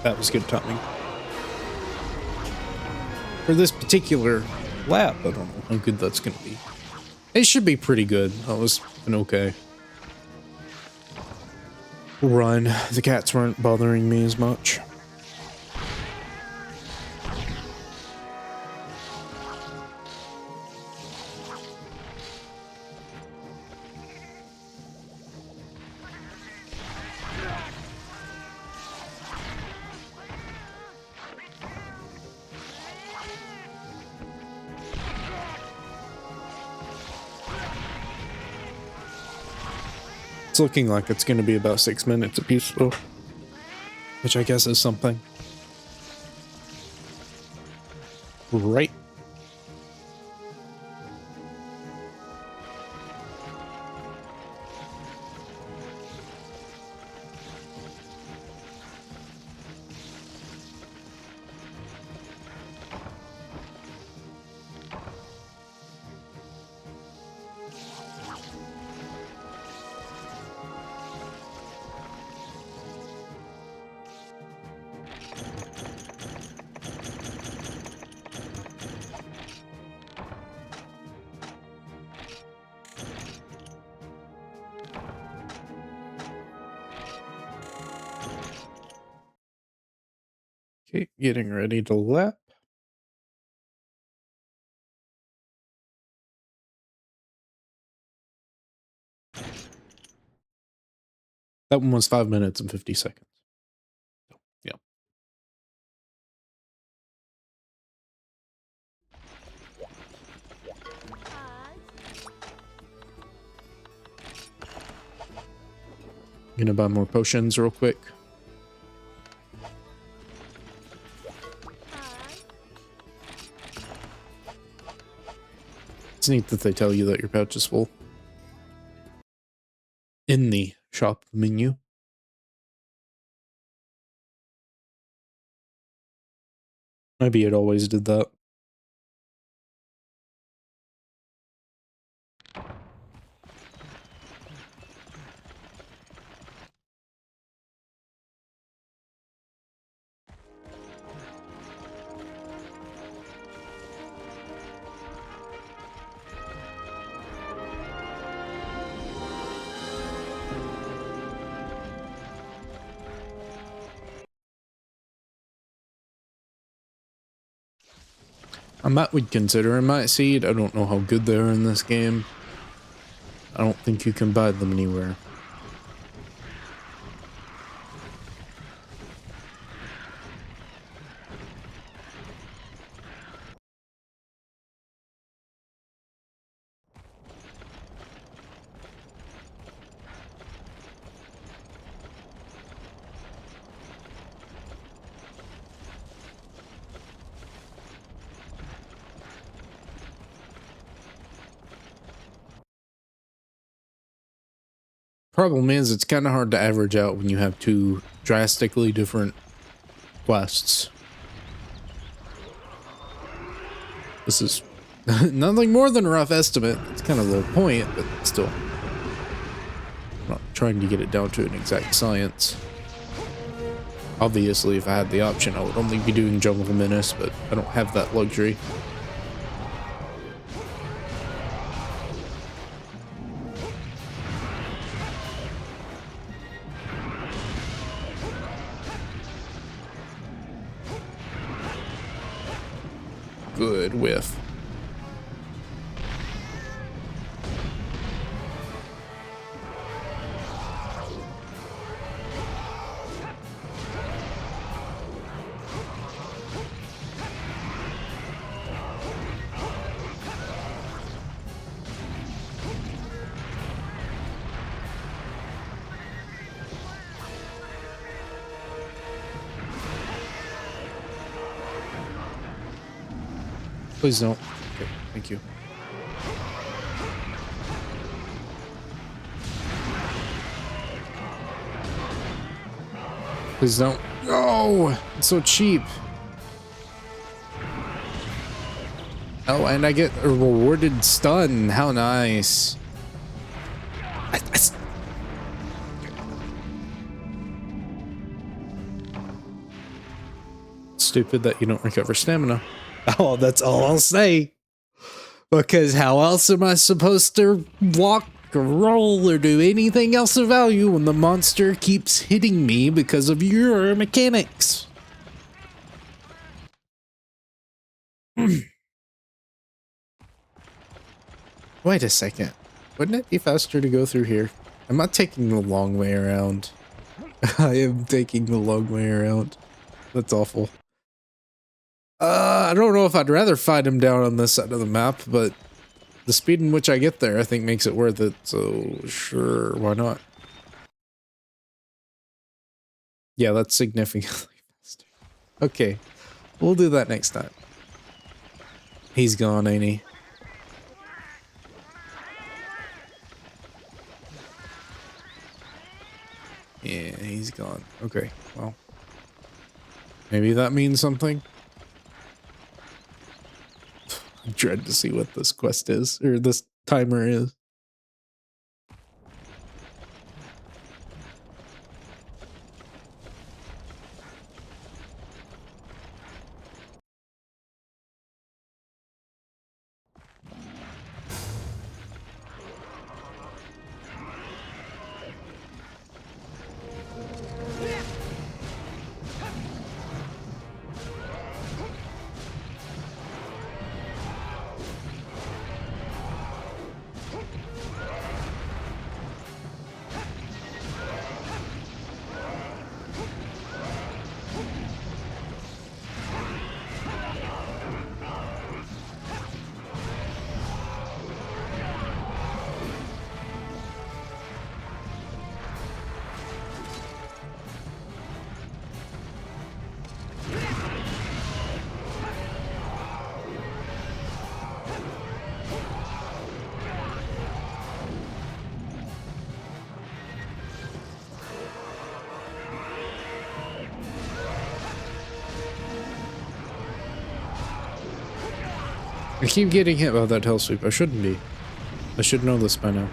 That was good timing. For this particular lap, I don't know how good that's going to be. It should be pretty good. That was an okay run. The cats weren't bothering me as much. It's looking like it's going to be about 6 minutes apiece, though, which I guess is something. Right. Okay, getting ready to lap. That one was 5 minutes and 50 seconds. Yeah. Gonna buy more potions real quick. It's neat that they tell you that your pouch is full in the shop menu. Maybe it always did that. I might would consider a Might Seed. I don't know how good they are in this game. I don't think you can buy them anywhere. Problem is, it's kind of hard to average out when you have two drastically different quests. This is nothing more than a rough estimate. It's kind of the point, but still. I'm not trying to get it down to an exact science. Obviously, if I had the option, I would only be doing Jungle Menace, but I don't have that luxury. Good whiff. Please don't. Okay, thank you. Please don't. No! It's so cheap. Oh, and I get a rewarded stun. How nice. stupid that you don't recover stamina. Oh, that's all I'll say. Because how else am I supposed to walk or roll or do anything else of value when the monster keeps hitting me because of your mechanics? Wait a second. Wouldn't it be faster to go through here? I'm not taking the long way around. I am taking the long way around. That's awful. I don't know if I'd rather fight him down on this side of the map, but the speed in which I get there, I think makes it worth it. So sure, why not? Yeah, that's significantly faster. Okay, we'll do that next time. He's gone, ain't he? Yeah, he's gone. Okay, well. Maybe that means something. I'm dread to see what this quest is, or this timer is. I keep getting hit by that hell sweep. I shouldn't be. I should know this by now.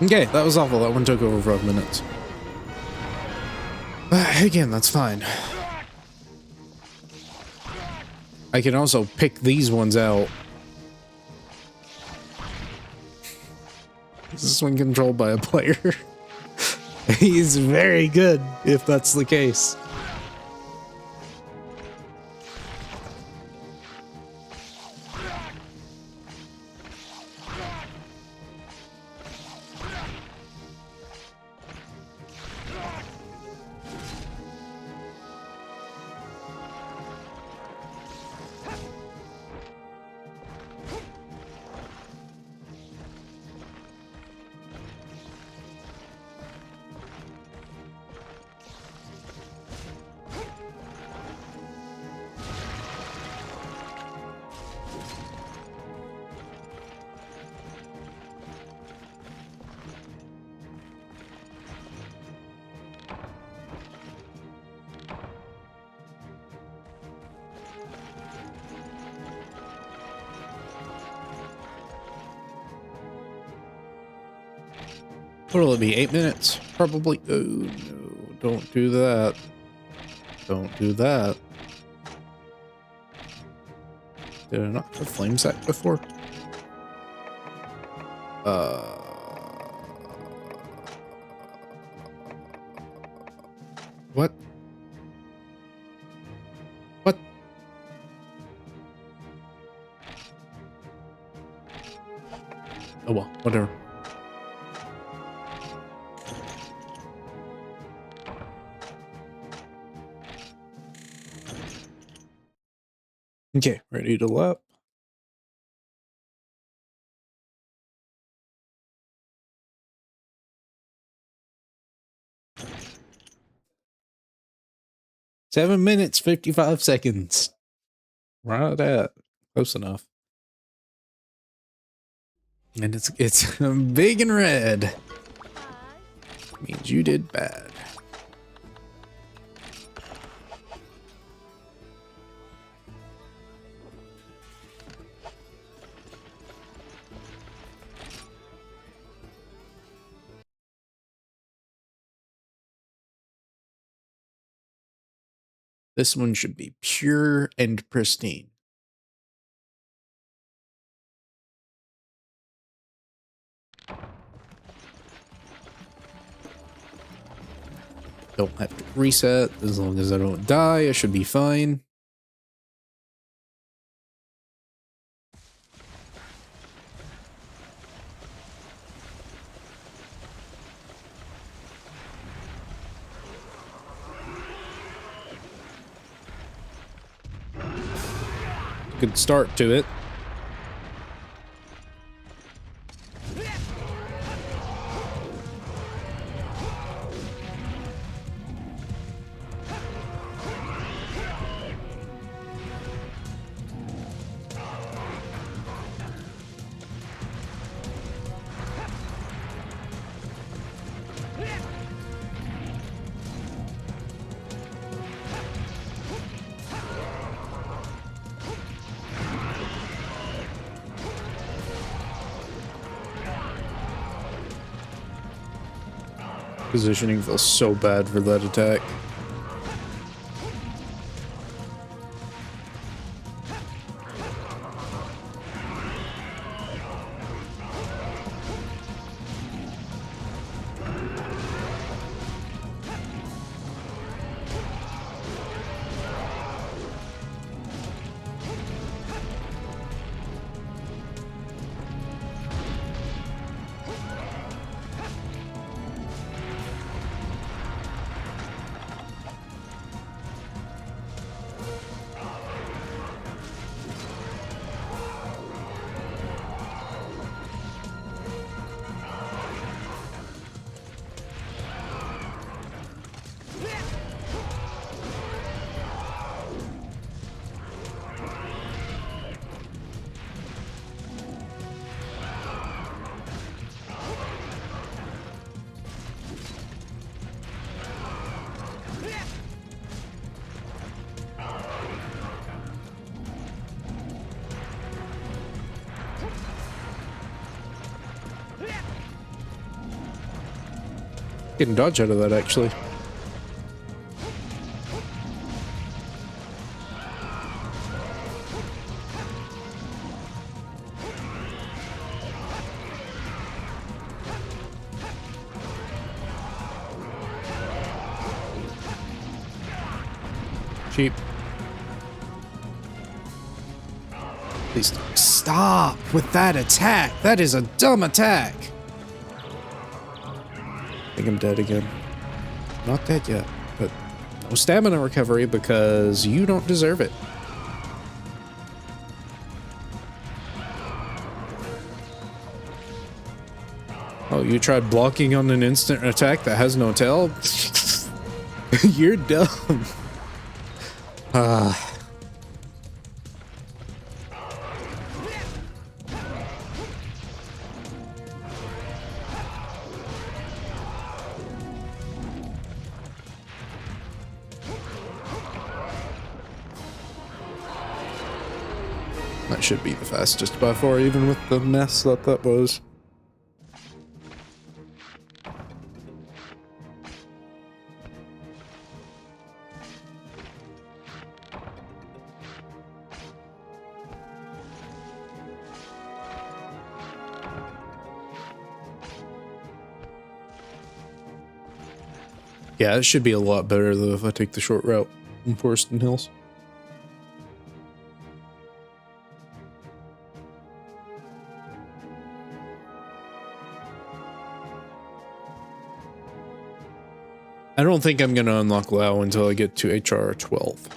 Okay, that was awful. That one took over 5 minutes. Again, that's fine. I can also pick these ones out. This is one controlled by a player. He's very good, if that's the case. What'll it be, 8 minutes? Probably. Oh, no. Don't do that. Don't do that. Did I not have flame sack before? What? What? Oh well, whatever. Okay, ready to lap. Seven minutes, 55 seconds. Right at. Close enough. And it's big and red. Means you did bad. This one should be pure and pristine. Don't have to reset. As long as I don't die, I should be fine. Good start to it. Positioning feels so bad for that attack. Getting dodge out of that, actually. Cheap. Please stop with that attack. That is a dumb attack. I think I'm dead again. Not dead yet, but no stamina recovery because you don't deserve it. Oh, you tried blocking on an instant attack that has no tail? You're dumb. That should be the fastest by far, even with the mess that was. Yeah, it should be a lot better though if I take the short route in Foreston Hills. I don't think I'm going to unlock Lao until I get to HR 12.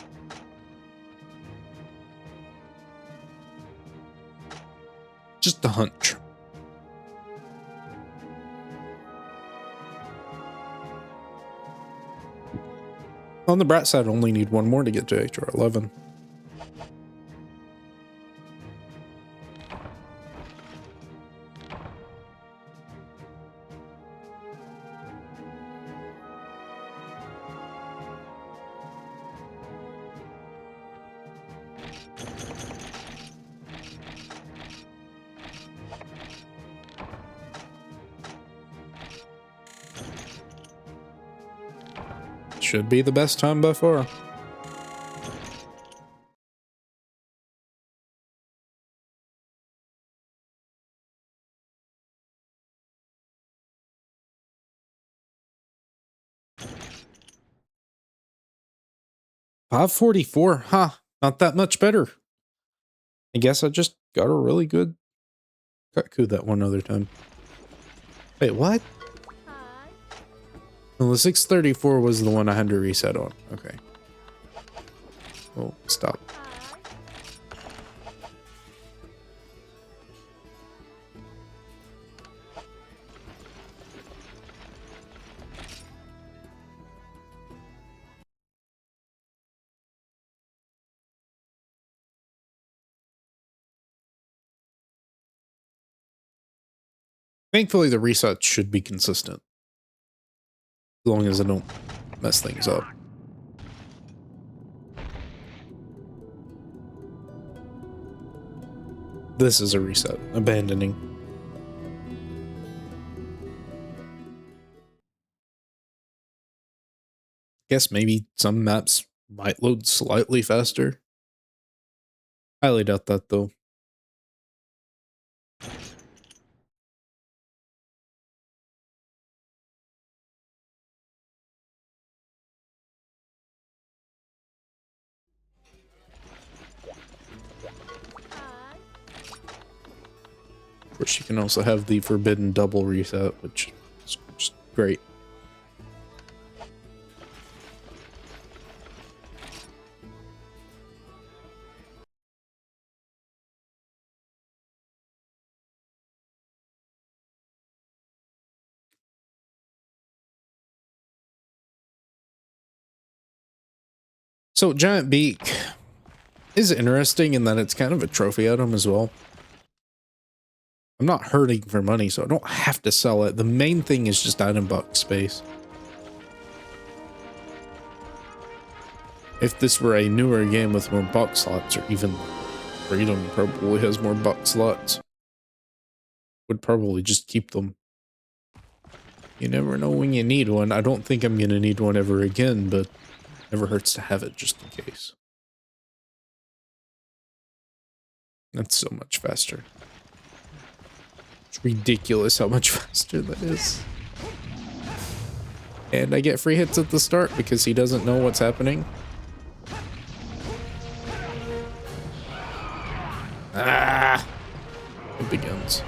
Just a hunch. On the brat side, I only need one more to get to HR 11. Should be the best time by far. 544, huh? Not that much better. I guess I just got a really good Kutku that one other time. Wait, what? Well, the 634 was the one I had to reset on. Okay. Oh, stop. Thankfully, the resets should be consistent. As long as I don't mess things up. This is a reset. Abandoning. Guess maybe some maps might load slightly faster. Highly doubt that, though. Of course, you can also have the forbidden double reset, which is just great. So, Giant Beak is interesting in that it's kind of a trophy item as well. I'm not hurting for money, so I don't have to sell it. The main thing is just item box space. If this were a newer game with more box slots, or even Freedom probably has more box slots, would probably just keep them. You never know when you need one. I don't think I'm gonna need one ever again, but never hurts to have it just in case. That's so much faster. It's ridiculous how much faster that is. And I get free hits at the start because he doesn't know what's happening. Ah! It begins.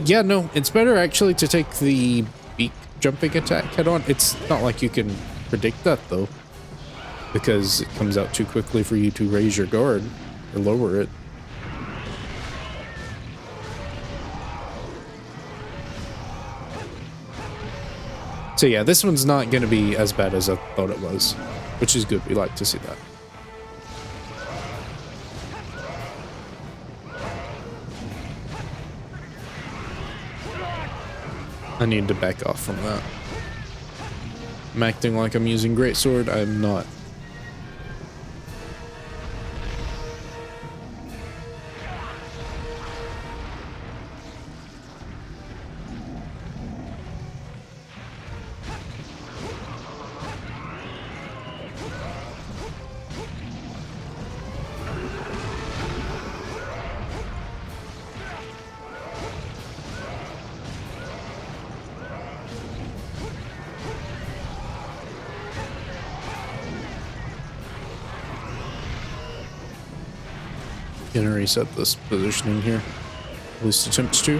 Yeah, no, it's better actually to take the beak jumping attack head on. It's not like you can predict that though, because it comes out too quickly for you to raise your guard or lower it. So yeah, this one's not going to be as bad as I thought it was, which is good. We like to see that. I need to back off from that. I'm acting like I'm using Greatsword. I'm not. Gonna reset this positioning here. At least attempts to.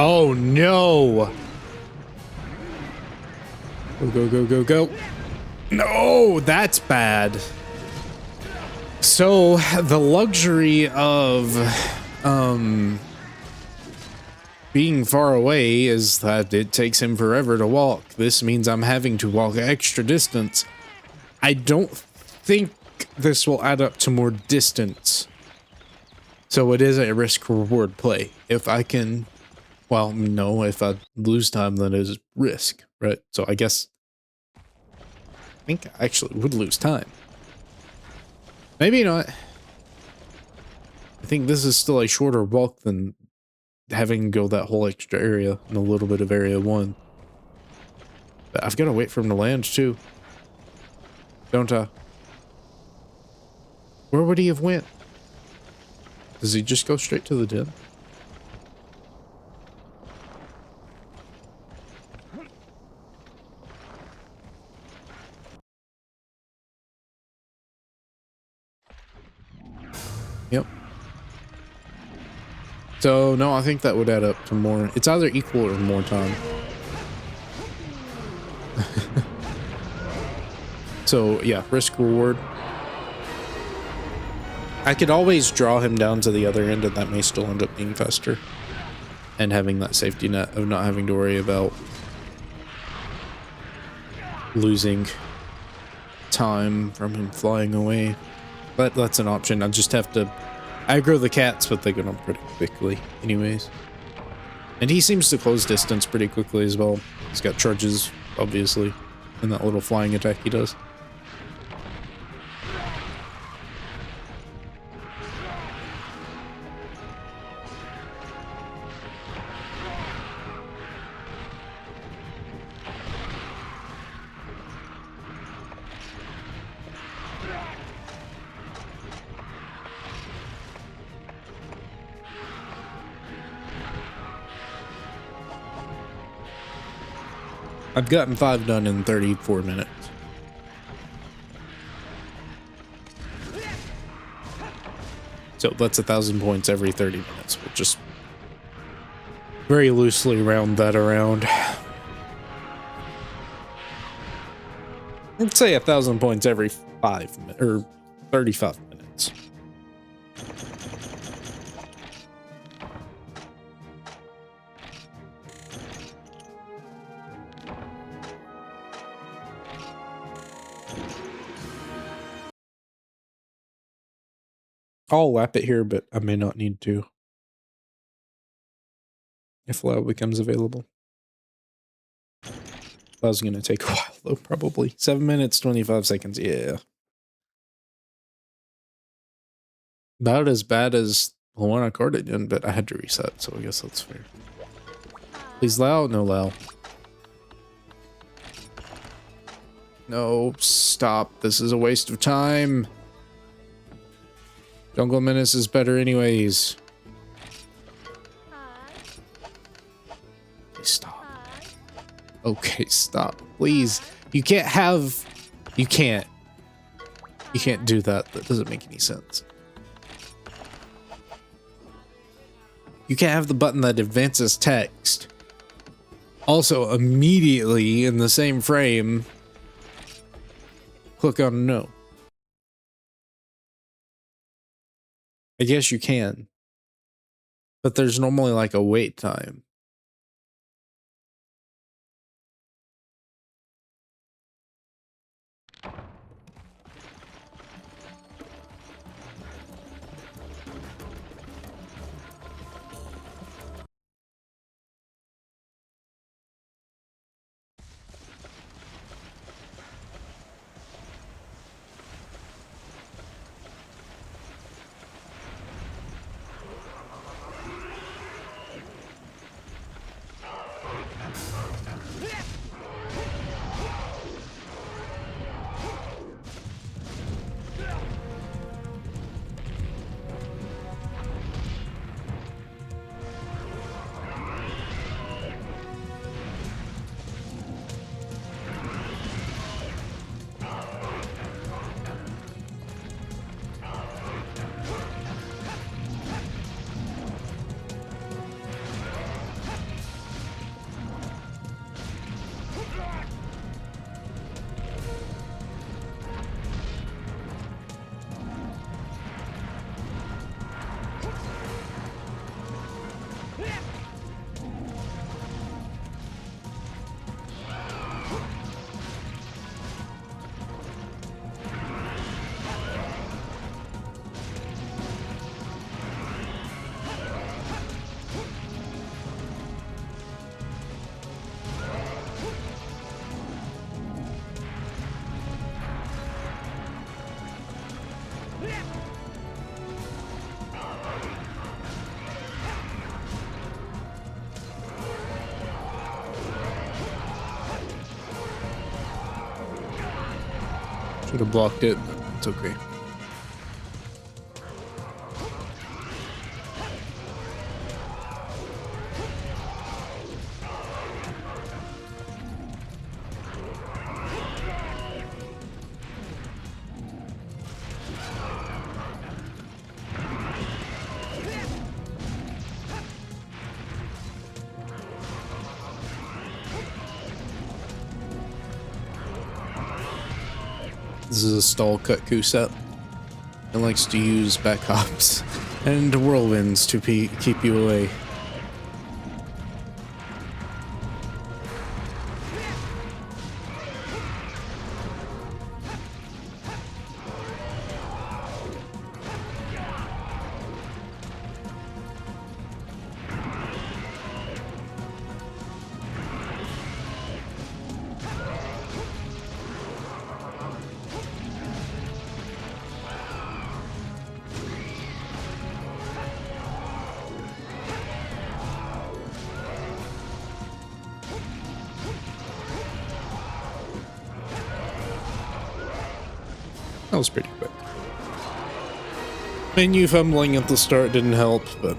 Oh no! Go, go, go, go, go. No, that's bad. So, the luxury of, being far away is that it takes him forever to walk. This means I'm having to walk extra distance. I don't think this will add up to more distance. So it is a risk-reward play. If I can... Well, no, if I lose time, then it is risk, right? So I guess... I think I actually would lose time. Maybe not. I think this is still a shorter walk than having to go that whole extra area and a little bit of area 1. But I've got to wait for him to land too. Don't I? Where would he have went? Does he just go straight to the den? Yep. So, no, I think that would add up to more. It's either equal or more time. So, yeah, risk reward. I could always draw him down to the other end, and that may still end up being faster. And having that safety net of not having to worry about losing time from him flying away. But that's an option. I just have to aggro the cats, but they get on pretty quickly anyways. And he seems to close distance pretty quickly as well. He's got charges, obviously, in that little flying attack he does. I've gotten 5 done in 34 minutes. So that's 1,000 points every 30 minutes. We'll just very loosely round that around. Let's say 1,000 points every 5 minutes, or 35 minutes. I'll lap it here, but I may not need to. If Lao becomes available. That was going to take a while, though, probably. 7 minutes, 25 seconds, yeah. About as bad as the one I carded in, but I had to reset, so I guess that's fair. Please, Lao? No, Lao. No, stop. This is a waste of time. Jungle Menace is better anyways. Stop. Okay, stop. Please. You can't have... You can't. You can't do that. That doesn't make any sense. You can't have the button that advances text. Also, immediately in the same frame, click on no. I guess you can. But there's normally like a wait time. Should have blocked it. It's okay. This is a stall Kutku set. It likes to use back hops and whirlwinds to keep you away. That was pretty quick. Menu fumbling at the start didn't help, but...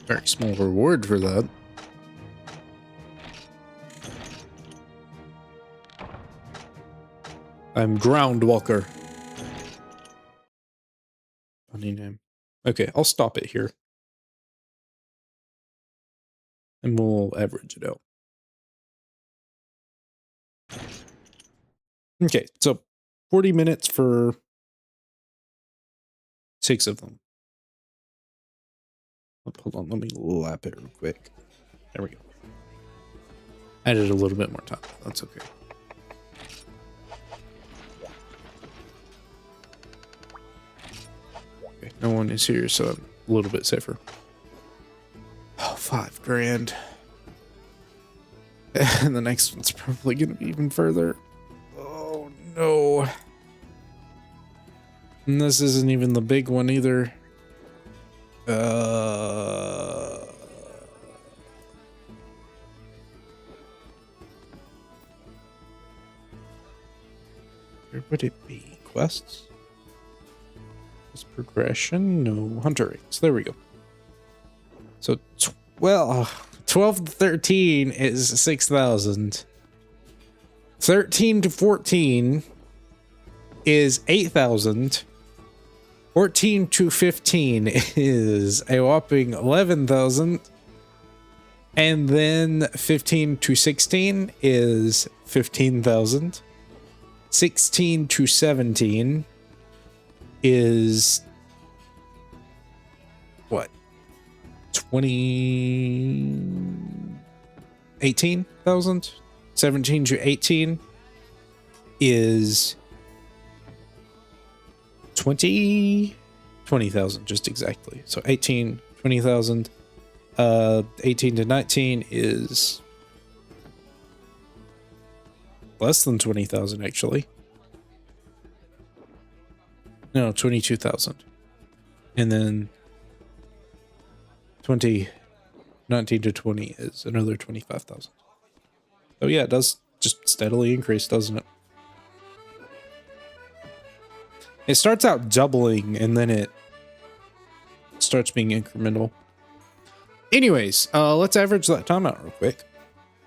very small reward for that. I'm Groundwalker. Funny name. Okay, I'll stop it here. And we'll average it out. Okay, so 40 minutes for 6 of them. Hold on, let me lap it real quick. There we go. Added a little bit more time. That's okay. Okay, no one is here, so I'm a little bit safer. Oh, $5 grand. And the next one's probably going to be even further. Oh, no. And this isn't even the big one either. Where would it be? Quests? Is progression? No. Hunter rings. There we go. So, 12 to 13 is 6,000. 13 to 14 is 8,000. 14 to 15 is a whopping 11,000. And then 15 to 16 is 15,000. 16 to 17 is what? 18,000. 17 to 18 is 20,000 just exactly. So 18, 20,000. 18 to 19 is less than 20,000 actually. No, 22,000. And then 19 to 20 is another 25,000. So yeah, it does just steadily increase, doesn't it? It starts out doubling and then it starts being incremental. Anyways, let's average that time out real quick.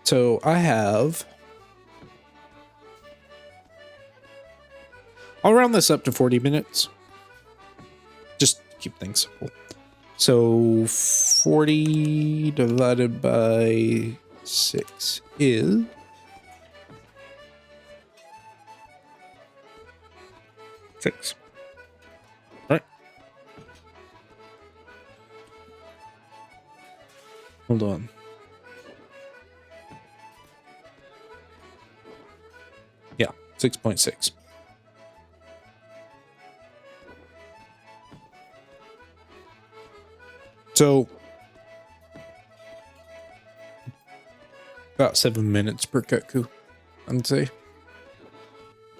So I have... I'll round this up to 40 minutes. Just keep things simple. So 40 divided by 6 is... 6. All right. Hold on. Yeah, 6.6. So about 7 minutes per Katku, I'd say.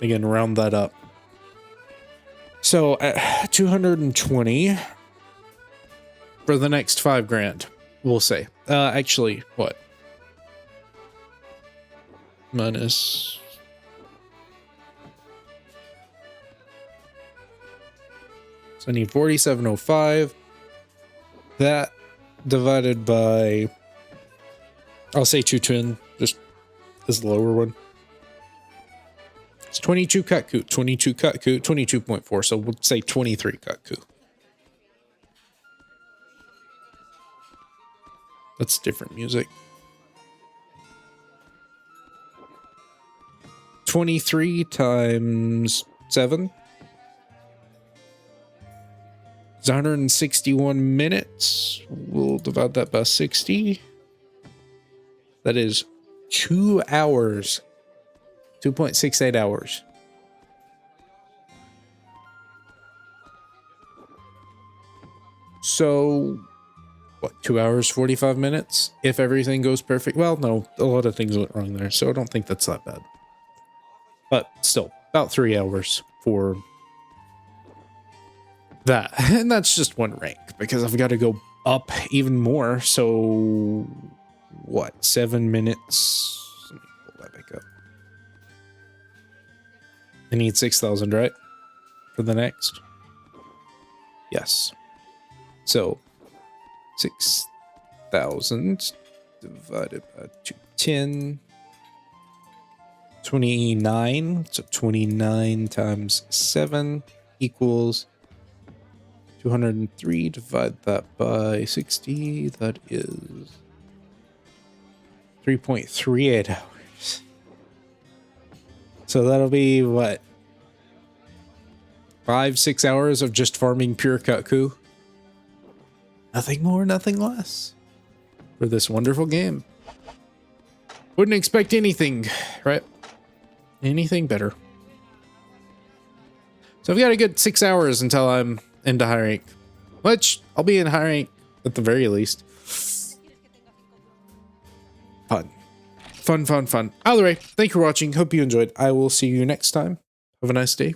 Again, round that up. So 220 for the next 5 grand, we'll say. Actually, what? Minus... So I need 4705. That divided by... I'll say 210, just as the lower one. It's 22 Katku, 22 Katku, 22.4, so we'll say 23 Katku. That's different music. 23 times 7. It's 161 minutes. We'll divide that by 60. That is 2 hours. 2.68 hours. So, what, 2 hours, 45 minutes? If everything goes perfect. Well, no, a lot of things went wrong there, so I don't think that's that bad. But still, about 3 hours for that. And that's just one rank, because I've got to go up even more. So, what, 7 minutes? Let me pull that back up. I need 6,000, right? For the next? Yes. So, 6,000 divided by 210. 29. So 29 times 7 equals 203. Divide that by 60. That is 3.38 hours. So that'll be what? 5-6 hours of just farming pure Katku. Nothing more, nothing less. For this wonderful game. Wouldn't expect anything, right? Anything better. So I've got a good 6 hours until I'm into high rank. Which, I'll be in high rank at the very least. Fun. Fun, fun, fun. Either way, thank you for watching. Hope you enjoyed. I will see you next time. Have a nice day.